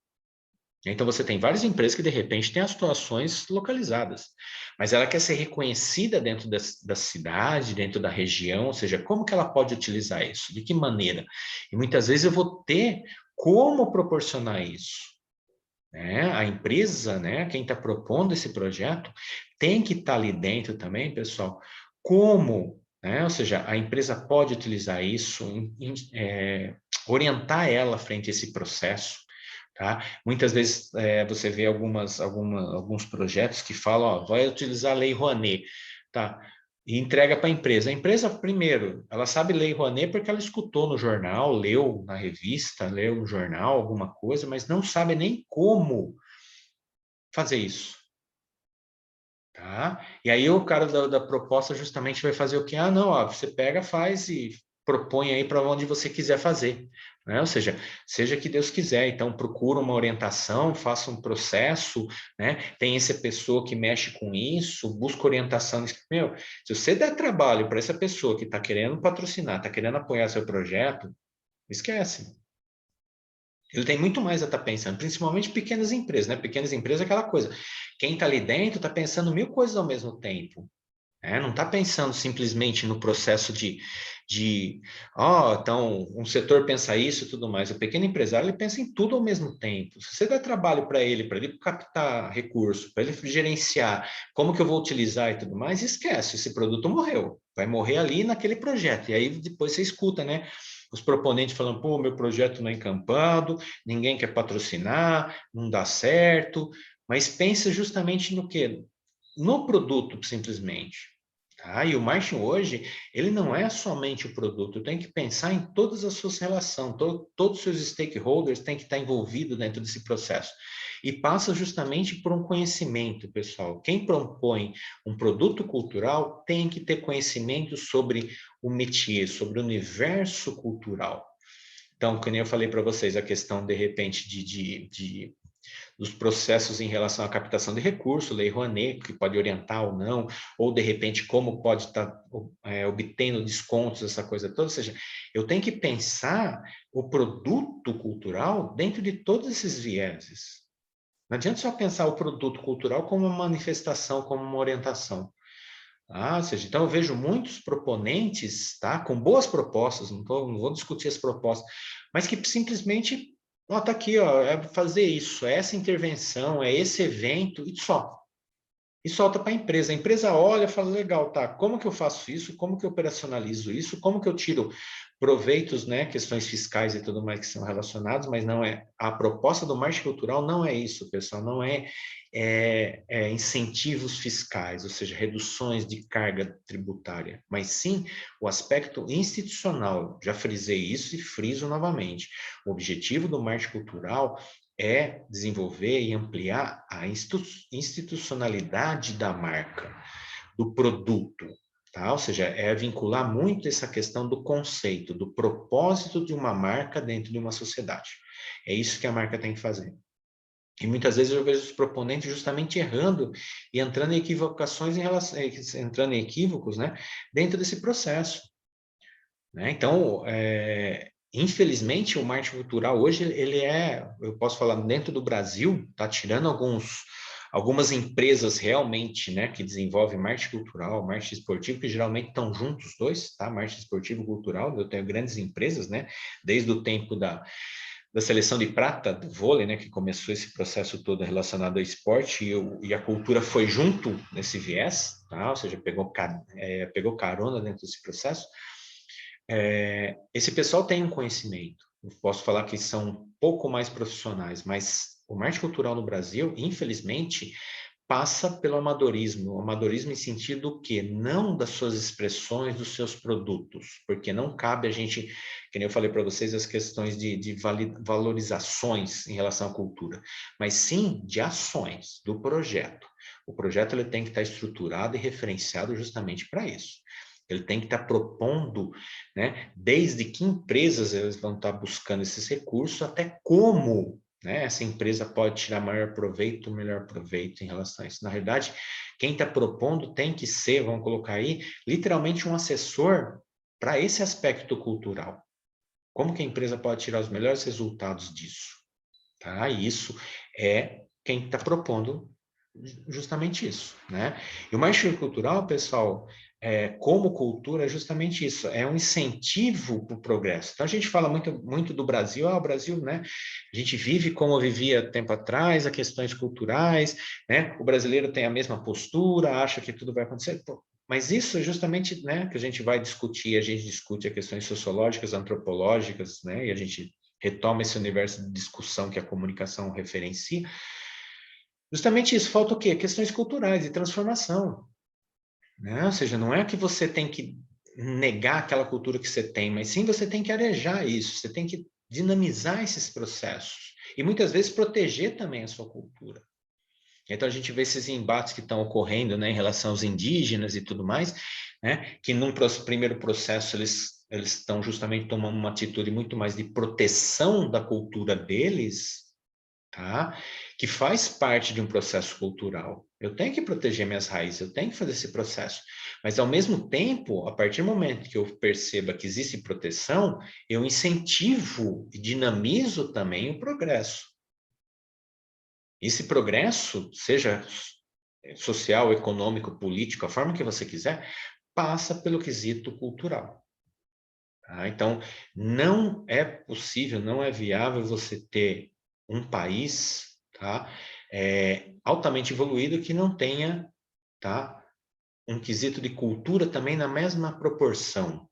Speaker 1: Então, você tem várias empresas que, de repente, têm as situações localizadas, mas ela quer ser reconhecida dentro da cidade, dentro da região, ou seja, como que ela pode utilizar isso? De que maneira? E muitas vezes eu vou ter como proporcionar isso. Né? A empresa, né, quem está propondo esse projeto, tem que estar ali dentro também, pessoal, como, né? Ou seja, a empresa pode utilizar isso, orientar ela frente a esse processo, tá? Muitas vezes você vê alguns projetos que falam, ó, vai utilizar a Lei Rouanet, tá? E entrega para a empresa. A empresa, primeiro, ela sabe Lei Rouanet porque ela escutou no jornal, leu na revista, leu no jornal alguma coisa, mas não sabe nem como fazer isso. Tá? E aí o cara da proposta justamente vai fazer o quê? Ah, não, ó, você pega, faz e propõe aí para onde você quiser fazer. Né? Ou seja, seja que Deus quiser. Então, procura uma orientação, faça um processo, né? Tem essa pessoa que mexe com isso, busca orientação. Meu, se você der trabalho para essa pessoa que está querendo patrocinar, está querendo apoiar seu projeto, esquece. Ele tem muito mais a estar pensando, principalmente pequenas empresas, né? Pequenas empresas é aquela coisa. Quem está ali dentro está pensando mil coisas ao mesmo tempo. Né? Não está pensando simplesmente no processo então um setor pensa isso e tudo mais. O pequeno empresário ele pensa em tudo ao mesmo tempo. Se você dá trabalho para ele captar recurso, para ele gerenciar, como que eu vou utilizar e tudo mais, esquece, esse produto morreu. Vai morrer ali naquele projeto. E aí depois você escuta, né? Os proponentes falando, pô, meu projeto não é encampado, ninguém quer patrocinar, não dá certo. Mas pensa justamente no quê? No produto, simplesmente. Tá? E o marketing hoje, ele não é somente o produto, tem que pensar em todas as suas relações, todos os seus stakeholders têm que estar envolvidos dentro desse processo. E passa justamente por um conhecimento, pessoal. Quem propõe um produto cultural tem que ter conhecimento sobre o métier, sobre o universo cultural. Então, como eu falei para vocês, a questão, de repente, dos processos em relação à captação de recursos, Lei Rouanet, que pode orientar ou não, ou de repente como pode estar obtendo descontos, essa coisa toda. Ou seja, eu tenho que pensar o produto cultural dentro de todos esses vieses. Não adianta só pensar o produto cultural como uma manifestação, como uma orientação. Ou seja, então eu vejo muitos proponentes, tá, com boas propostas, não vou discutir as propostas, mas que simplesmente, ó, tá aqui, ó, é fazer isso, é essa intervenção, é esse evento e só. E solta para a empresa. A empresa olha e fala, legal, tá, como que eu faço isso? Como que eu operacionalizo isso? Como que eu tiro proveitos, né, questões fiscais e tudo mais que são relacionados, mas não é, a proposta do marketing cultural não é isso, pessoal, não é incentivos fiscais, ou seja, reduções de carga tributária, mas sim o aspecto institucional. Já frisei isso e friso novamente. O objetivo do marketing cultural é desenvolver e ampliar a institucionalidade da marca, do produto, tá? Ou seja, é vincular muito essa questão do conceito, do propósito de uma marca dentro de uma sociedade. É isso que a marca tem que fazer. E muitas vezes eu vejo os proponentes justamente errando e entrando em equivocações entrando em equívocos, né, dentro desse processo. Né? Então, infelizmente, o marketing cultural hoje, eu posso falar, dentro do Brasil, está tirando algumas empresas realmente, né, que desenvolvem marketing cultural, marketing esportivo, que geralmente estão juntos os dois, tá? Marketing esportivo e cultural, eu tenho grandes empresas, né, desde o tempo da seleção de prata do vôlei, né, que começou esse processo todo relacionado ao esporte, e a cultura foi junto nesse viés, tá? Ou seja, pegou carona dentro desse processo. Esse pessoal tem um conhecimento, eu posso falar que são um pouco mais profissionais, mas o marketing cultural no Brasil, infelizmente, passa pelo amadorismo, o amadorismo em sentido que não das suas expressões, dos seus produtos, porque não cabe a gente, que nem eu falei para vocês, as questões de valorizações em relação à cultura, mas sim de ações do projeto. O projeto ele tem que estar estruturado e referenciado justamente para isso. Ele tem que estar propondo, né, desde que empresas eles vão estar buscando esses recursos, até como, né, essa empresa pode tirar maior proveito, melhor proveito em relação a isso. Na verdade, quem está propondo tem que ser, vamos colocar aí, literalmente um assessor para esse aspecto cultural. Como que a empresa pode tirar os melhores resultados disso? Tá? E isso é quem está propondo justamente isso, né? E o marketing cultural, pessoal, como cultura, é justamente isso, é um incentivo para o progresso. Então, a gente fala muito do Brasil, o Brasil, né? A gente vive como vivia tempo atrás, as questões culturais, né? O brasileiro tem a mesma postura, acha que tudo vai acontecer. Pô, mas isso é justamente, né, que a gente vai discutir, a gente discute as questões sociológicas, antropológicas, né? E a gente retoma esse universo de discussão que a comunicação referencia. Justamente isso, falta o quê? Questões culturais e transformação, né? Ou seja, não é que você tem que negar aquela cultura que você tem, mas sim você tem que arejar isso, você tem que dinamizar esses processos e muitas vezes proteger também a sua cultura. Então a gente vê esses embates que estão ocorrendo, né, em relação aos indígenas e tudo mais, né, que num primeiro processo eles estão justamente tomando uma atitude muito mais de proteção da cultura deles, tá? Que faz parte de um processo cultural. Eu tenho que proteger minhas raízes, eu tenho que fazer esse processo. Mas, ao mesmo tempo, a partir do momento que eu perceba que existe proteção, eu incentivo e dinamizo também o progresso. Esse progresso, seja social, econômico, político, a forma que você quiser, passa pelo quesito cultural. Tá? Então, não é possível, não é viável você ter um país, tá, altamente evoluído que não tenha, tá, um quesito de cultura também na mesma proporção.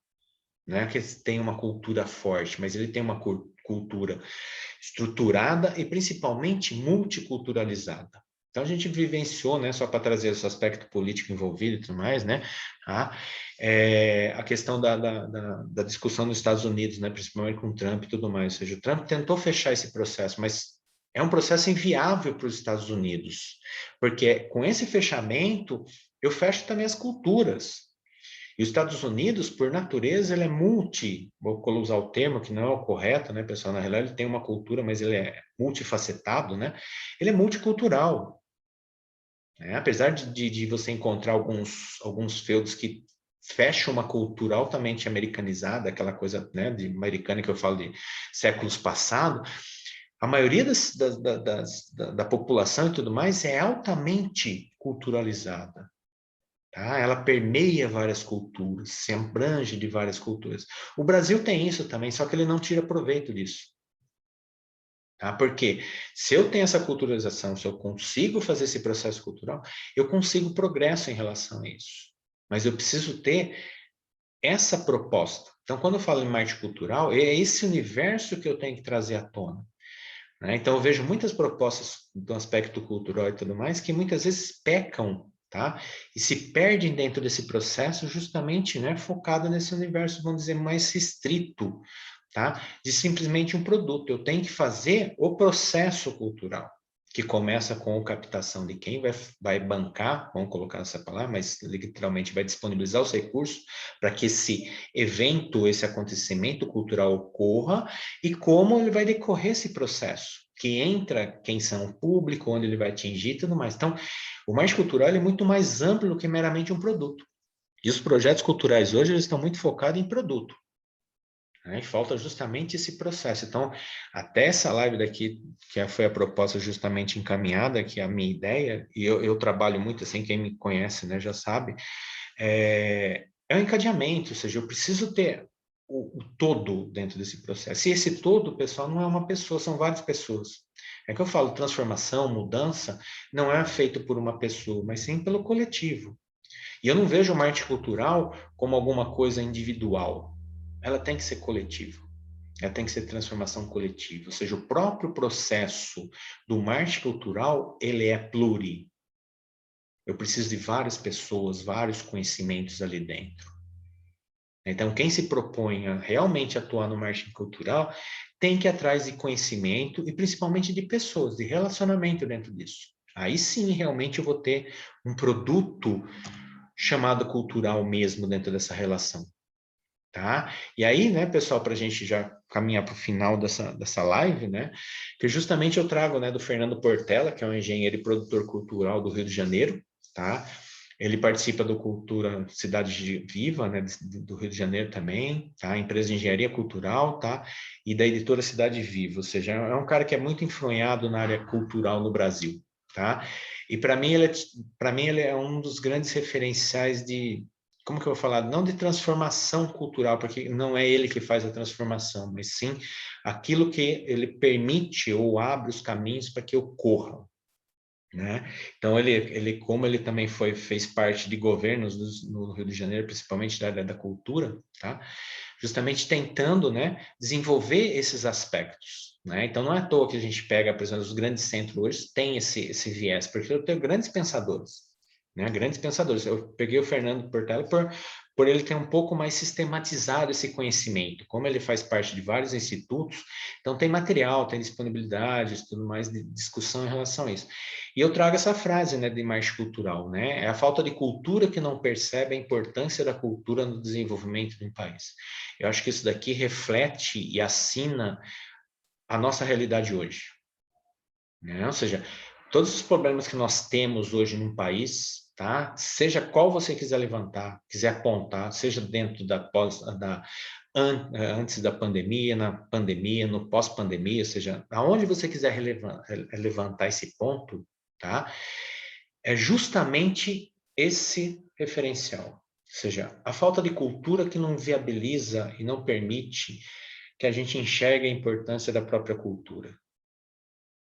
Speaker 1: Não é que tem uma cultura forte, mas ele tem uma cultura estruturada e principalmente multiculturalizada. Então a gente vivenciou, né, só para trazer esse aspecto político envolvido e tudo mais, né, a questão da discussão nos Estados Unidos, né, principalmente com o Trump e tudo mais. Ou seja, o Trump tentou fechar esse processo, mas é um processo inviável para os Estados Unidos, porque com esse fechamento eu fecho também as culturas. E os Estados Unidos, por natureza, ele é vou usar o termo que não é o correto, né, pessoal? Na realidade, ele tem uma cultura, mas ele é multifacetado, né? Ele é multicultural, né? Apesar de você encontrar alguns feudos que fecham uma cultura altamente americanizada, aquela coisa, né, de americana que eu falo de séculos passados, a maioria da população e tudo mais é altamente culturalizada. Tá? Ela permeia várias culturas, se abrange de várias culturas. O Brasil tem isso também, só que ele não tira proveito disso. Tá? Porque se eu tenho essa culturalização, se eu consigo fazer esse processo cultural, eu consigo progresso em relação a isso. Mas eu preciso ter essa proposta. Então, quando eu falo em marketing cultural, é esse universo que eu tenho que trazer à tona. Né? Então, eu vejo muitas propostas do aspecto cultural e tudo mais que muitas vezes pecam, tá? E se perdem dentro desse processo justamente, né, focado nesse universo, vamos dizer, mais restrito, tá? De simplesmente um produto. Eu tenho que fazer o processo cultural, que começa com a captação de quem vai bancar, vamos colocar essa palavra, mas literalmente vai disponibilizar os recursos para que esse evento, esse acontecimento cultural ocorra e como ele vai decorrer esse processo, que entra quem são o público, onde ele vai atingir e tudo mais. Então, o marketing cultural é muito mais amplo do que meramente um produto. E os projetos culturais hoje eles estão muito focados em produto. né? E falta justamente esse processo. Então, até essa live daqui, que foi a proposta justamente encaminhada, que é a minha ideia, e eu trabalho muito assim, quem me conhece, né, já sabe, é um encadeamento, ou seja, eu preciso ter o todo dentro desse processo. E esse todo, pessoal, não é uma pessoa, são várias pessoas. É que eu falo, transformação, mudança, não é feito por uma pessoa, mas sim pelo coletivo. E eu não vejo uma arte cultural como alguma coisa individual. Ela tem que ser coletiva. Ela tem que ser transformação coletiva. Ou seja, o próprio processo do marketing cultural, ele é pluri. Eu preciso de várias pessoas, vários conhecimentos ali dentro. Então, quem se propõe a realmente atuar no marketing cultural tem que ir atrás de conhecimento e principalmente de pessoas, de relacionamento dentro disso. Aí sim, realmente eu vou ter um produto chamado cultural mesmo dentro dessa relação, tá? E aí, né, pessoal, para a gente já caminhar para o final dessa live, né, que justamente eu trago, né, do Fernando Portela, que é um engenheiro e produtor cultural do Rio de Janeiro, tá? Ele participa do Cultura Cidade Viva, né, do Rio de Janeiro também, tá? Empresa de engenharia cultural, tá? E da editora Cidade Viva, ou seja, é um cara que é muito influenciado na área cultural no Brasil, tá? E para mim ele é um dos grandes referenciais de, como que eu vou falar? Não de transformação cultural, porque não é ele que faz a transformação, mas sim aquilo que ele permite ou abre os caminhos para que ocorram, né? Então como ele também fez parte de governos no Rio de Janeiro, principalmente da área da cultura, tá? Justamente tentando, né, desenvolver esses aspectos, né? Então não é à toa que a gente pega, por exemplo, os grandes centros hoje têm esse viés, porque eu tenho grandes pensadores, né? Grandes pensadores. Eu peguei o Fernando Portela por ele ter um pouco mais sistematizado esse conhecimento, como ele faz parte de vários institutos, então tem material, tem disponibilidade, tudo mais de discussão em relação a isso. E eu trago essa frase, né, de marketing cultural, né? É a falta de cultura que não percebe a importância da cultura no desenvolvimento de um país. Eu acho que isso daqui reflete e assina a nossa realidade hoje, né? Ou seja, todos os problemas que nós temos hoje no país, tá? Seja qual você quiser levantar, quiser apontar, seja dentro antes da pandemia, na pandemia, no pós-pandemia, ou seja, aonde você quiser levantar esse ponto, tá? É justamente esse referencial. Ou seja, a falta de cultura que não viabiliza e não permite que a gente enxergue a importância da própria cultura.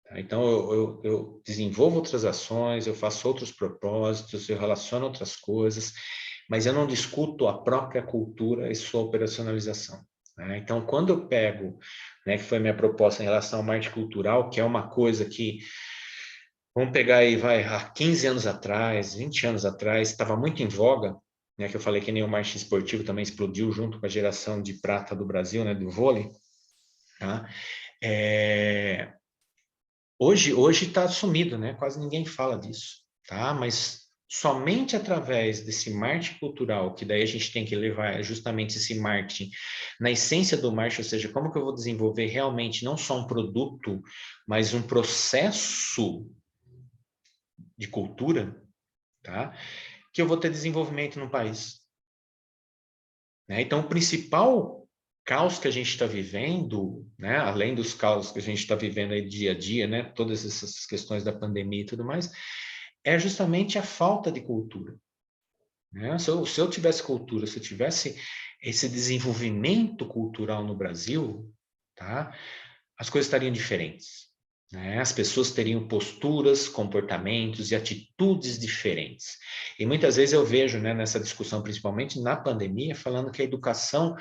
Speaker 1: Tá? Então, eu desenvolvo outras ações, eu faço outros propósitos, eu relaciono outras coisas, mas eu não discuto a própria cultura e sua operacionalização. Né? Então, quando eu pego, né, que foi a minha proposta em relação ao marketing cultural, que é uma coisa que, vamos pegar aí, vai, há 15 anos atrás, 20 anos atrás, estava muito em voga, né, que eu falei que nem o marketing esportivo também explodiu junto com a geração de prata do Brasil, né, do vôlei, tá? Hoje está sumido, né? Quase ninguém fala disso, tá? Mas somente através desse marketing cultural, que daí a gente tem que levar justamente esse marketing na essência do marketing, ou seja, como que eu vou desenvolver realmente não só um produto, mas um processo de cultura, tá? Que eu vou ter desenvolvimento no país, né? Então, o principal caos que a gente está vivendo, né, além dos caos que a gente está vivendo aí dia a dia, né, todas essas questões da pandemia e tudo mais, é justamente a falta de cultura, né? Se eu tivesse cultura, se eu tivesse esse desenvolvimento cultural no Brasil, tá, as coisas estariam diferentes, né? As pessoas teriam posturas, comportamentos e atitudes diferentes. E muitas vezes eu vejo, né, nessa discussão, principalmente na pandemia, falando que a educação,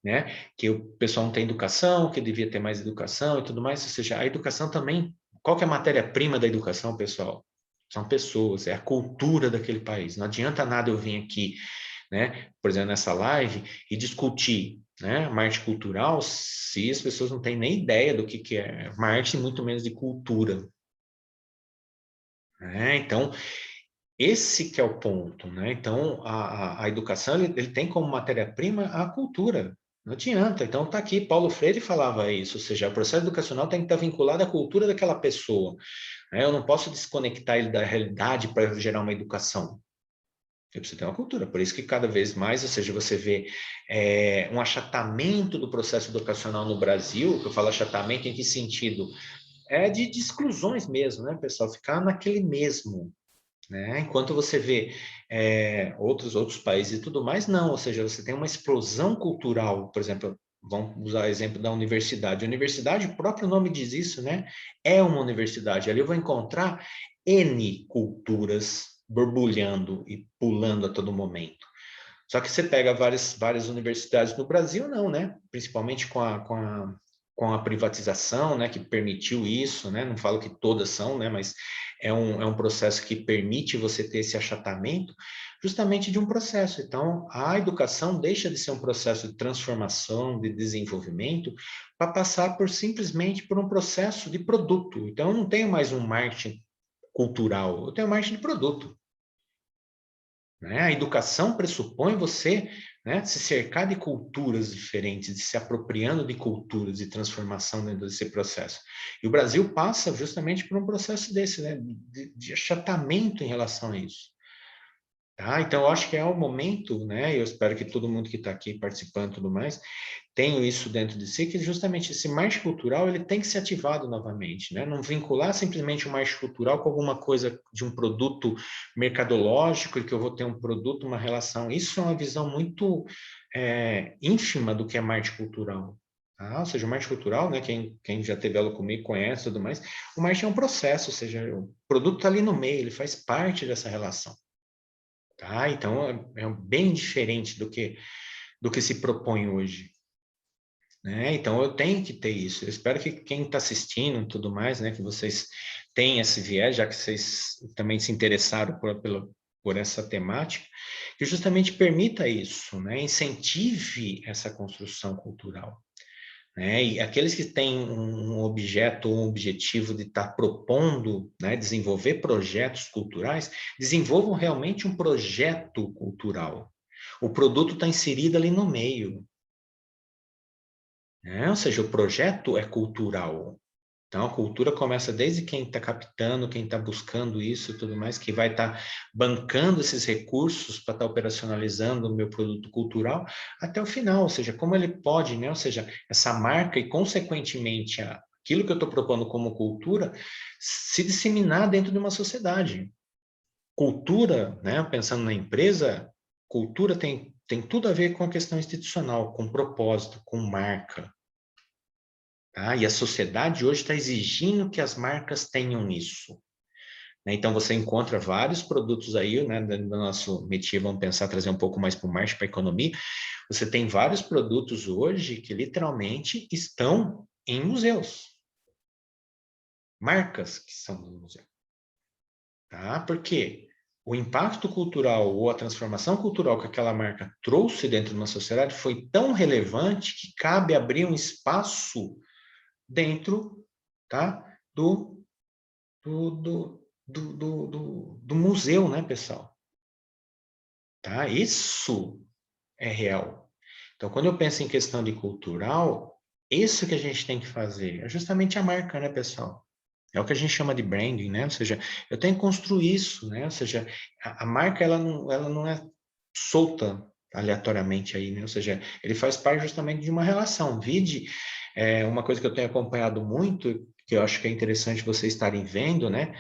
Speaker 1: né, que o pessoal não tem educação, que devia ter mais educação e tudo mais, ou seja, a educação também, qual que é a matéria-prima da educação, pessoal? São pessoas, é a cultura daquele país. Não adianta nada eu vir aqui, né, por exemplo, nessa live e discutir, né, marketing cultural se as pessoas não têm nem ideia do que é marketing, muito menos de cultura, né? Então, esse que é o ponto, né? Então, a educação, ele tem como matéria-prima a cultura. Não adianta. Então, está aqui, Paulo Freire falava isso, ou seja, o processo educacional tem que estar vinculado à cultura daquela pessoa, né? Eu não posso desconectar ele da realidade para gerar uma educação. Você precisa ter uma cultura. Por isso que cada vez mais, ou seja, você vê um achatamento do processo educacional no Brasil, que eu falo achatamento em que sentido? É de exclusões mesmo, né, pessoal? Ficar naquele mesmo, né? Enquanto você vê outros países e tudo mais, não. Ou seja, você tem uma explosão cultural, por exemplo, vamos usar o exemplo da universidade. A universidade, o próprio nome diz isso, né? É uma universidade. Ali eu vou encontrar N culturas borbulhando e pulando a todo momento. Só que você pega várias universidades no Brasil, não, né? Principalmente com a privatização, né, que permitiu isso, né? Não falo que todas são, né, mas é um processo que permite você ter esse achatamento justamente de um processo. Então, a educação deixa de ser um processo de transformação, de desenvolvimento, para passar simplesmente por um processo de produto. Então, eu não tenho mais um marketing cultural, eu tenho marketing de produto. Né? A educação pressupõe você, né, se cercar de culturas diferentes, de se apropriando de culturas e transformação dentro desse processo. E o Brasil passa justamente por um processo desse, né, de achatamento em relação a isso. Tá? Então, eu acho que é o momento, né? Eu espero que todo mundo que está aqui participando e tudo mais tenha isso dentro de si, que justamente esse marketing cultural ele tem que ser ativado novamente, né? Não vincular simplesmente o marketing cultural com alguma coisa de um produto mercadológico e que eu vou ter um produto, uma relação. Isso é uma visão muito ínfima do que é marketing cultural. Tá? Ou seja, o marketing cultural, né? Quem já teve aula comigo conhece e tudo mais. O marketing é um processo, ou seja, o produto está ali no meio, ele faz parte dessa relação. Tá? Então, é bem diferente do que se propõe hoje. Né? Então, eu tenho que ter isso. Eu espero que quem está assistindo e tudo mais, né, que vocês tenham esse viés, já que vocês também se interessaram por essa temática, que justamente permita isso, né? Incentive essa construção cultural. Né? E aqueles que têm um objeto ou um objetivo de estar propondo, né, desenvolver projetos culturais, desenvolvam realmente um projeto cultural. O produto está inserido ali no meio. Né? Ou seja, o projeto é cultural. Então, a cultura começa desde quem está captando, quem está buscando isso e tudo mais, que vai estar bancando esses recursos para estar operacionalizando o meu produto cultural, até o final, ou seja, como ele pode, né? Ou seja, essa marca e, consequentemente, aquilo que eu estou propondo como cultura, se disseminar dentro de uma sociedade. Cultura, né? Pensando na empresa, cultura tem tudo a ver com a questão institucional, com propósito, com marca. Tá? E a sociedade hoje está exigindo que as marcas tenham isso. Né? Então, você encontra vários produtos aí, né, do nosso métier, vamos pensar, trazer um pouco mais para o marketing, para a economia. Você tem vários produtos hoje que literalmente estão em museus. Marcas que são do museu. Tá? Por quê? O impacto cultural ou a transformação cultural que aquela marca trouxe dentro de uma sociedade foi tão relevante que cabe abrir um espaço dentro, tá, do museu, né, pessoal? Tá? Isso é real. Então, quando eu penso em questão de cultural, isso que a gente tem que fazer é justamente a marca, né, pessoal? É o que a gente chama de branding, né? Ou seja, eu tenho que construir isso, né? Ou seja, a marca ela não é solta aleatoriamente aí, né? Ou seja, ele faz parte justamente de uma relação. Vide, uma coisa que eu tenho acompanhado muito, que eu acho que é interessante vocês estarem vendo, né?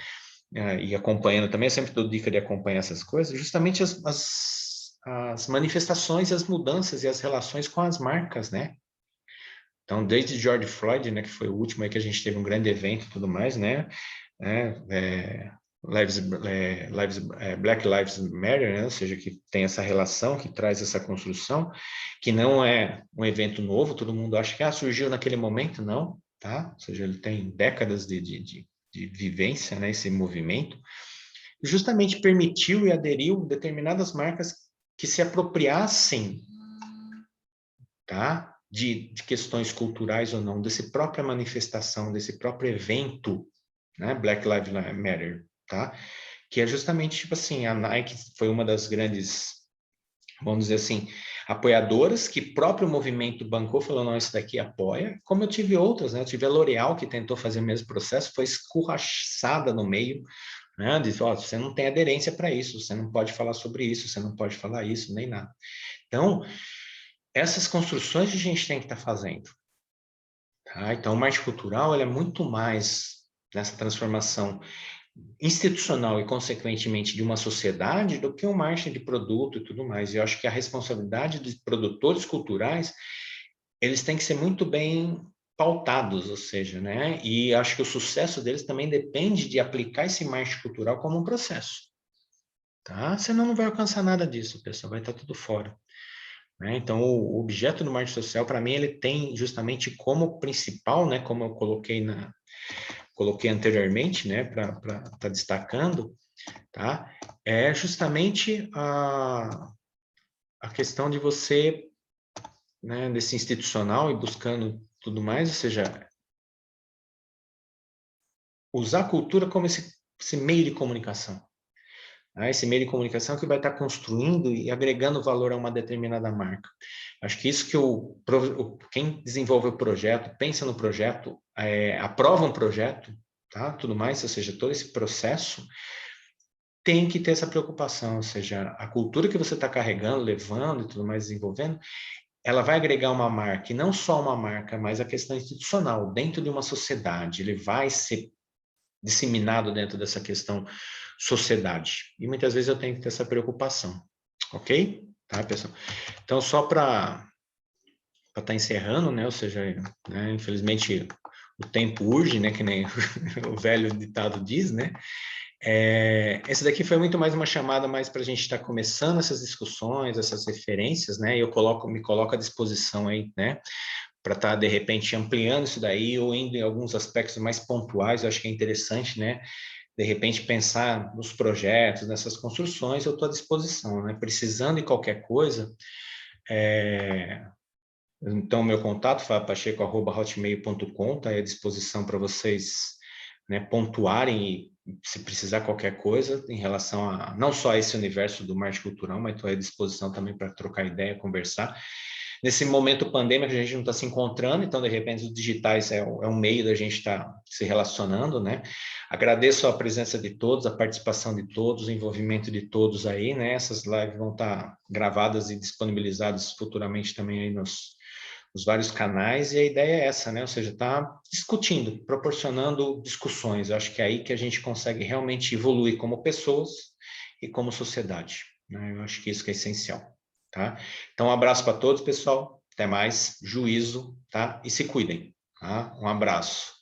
Speaker 1: E acompanhando também, eu sempre dou dica de acompanhar essas coisas, justamente as manifestações, as mudanças e as relações com as marcas, né? Então, desde George Floyd, né, que foi o último aí que a gente teve um grande evento e tudo mais, né? Black Lives Matter, né? Ou seja, que tem essa relação, que traz essa construção, que não é um evento novo, todo mundo acha que surgiu naquele momento, não, tá? Ou seja, ele tem décadas de vivência, né, esse movimento, justamente permitiu e aderiu determinadas marcas que se apropriassem, tá? De questões culturais ou não, dessa própria manifestação, desse próprio evento, né? Black Lives Matter, tá? Que é justamente, tipo assim, a Nike foi uma das grandes, vamos dizer assim, apoiadoras, que próprio movimento bancou, falou, não, isso daqui apoia, como eu tive outras, né? Eu tive a L'Oréal, que tentou fazer o mesmo processo, foi escorraçada no meio, né? Diz, ó, você não tem aderência para isso, você não pode falar sobre isso, você não pode falar isso, nem nada. Então, essas construções a gente tem que estar fazendo. Tá? Então, o marketing cultural ele é muito mais nessa transformação institucional e, consequentemente, de uma sociedade do que o marketing de produto e tudo mais. E eu acho que a responsabilidade dos produtores culturais, eles têm que ser muito bem pautados, ou seja, né? E acho que o sucesso deles também depende de aplicar esse marketing cultural como um processo, tá? Senão não vai alcançar nada disso, pessoal, vai estar tudo fora. Né? Então, o objeto do marketing social, para mim, ele tem justamente como principal, né, como eu coloquei anteriormente, né, para estar destacando, tá? É justamente a questão de você, né, desse institucional e buscando tudo mais, ou seja, usar a cultura como esse meio de comunicação. Né? Esse meio de comunicação que vai estar construindo e agregando valor a uma determinada marca. Acho que isso que quem desenvolve o projeto, pensa no projeto, aprova um projeto, tá? Tudo mais, ou seja, todo esse processo tem que ter essa preocupação, ou seja, a cultura que você está carregando, levando e tudo mais, desenvolvendo, ela vai agregar uma marca, e não só uma marca, mas a questão institucional, dentro de uma sociedade, ele vai ser disseminado dentro dessa questão sociedade. E muitas vezes eu tenho que ter essa preocupação, ok? Tá, pessoal? Então, só para estar encerrando, né? Ou seja, né, infelizmente o tempo urge, né? Que nem o velho ditado diz, né? Esse daqui foi muito mais uma chamada mais para a gente estar começando essas discussões, essas referências, né? E eu me coloco à disposição aí, né? Para estar, de repente, ampliando isso daí ou indo em alguns aspectos mais pontuais, eu acho que é interessante, né? De repente, pensar nos projetos, nessas construções, eu estou à disposição, né? Precisando de qualquer coisa, então, meu contato, fapacheco@hotmail.com, está à disposição para vocês, né, pontuarem e se precisar qualquer coisa em relação a não só a esse universo do marketing cultural, mas estou à disposição também para trocar ideia, conversar. Nesse momento pandêmico, a gente não está se encontrando, então, de repente, os digitais é um meio da gente estar se relacionando, né? Agradeço a presença de todos, a participação de todos, o envolvimento de todos aí, né? Essas lives vão estar gravadas e disponibilizadas futuramente também aí nos vários canais, e a ideia é essa, né? Ou seja, tá discutindo, proporcionando discussões. Eu acho que é aí que a gente consegue realmente evoluir como pessoas e como sociedade, né? Eu acho que isso que é essencial, tá? Então, um abraço para todos, pessoal. Até mais, juízo, tá? E se cuidem, tá? Um abraço.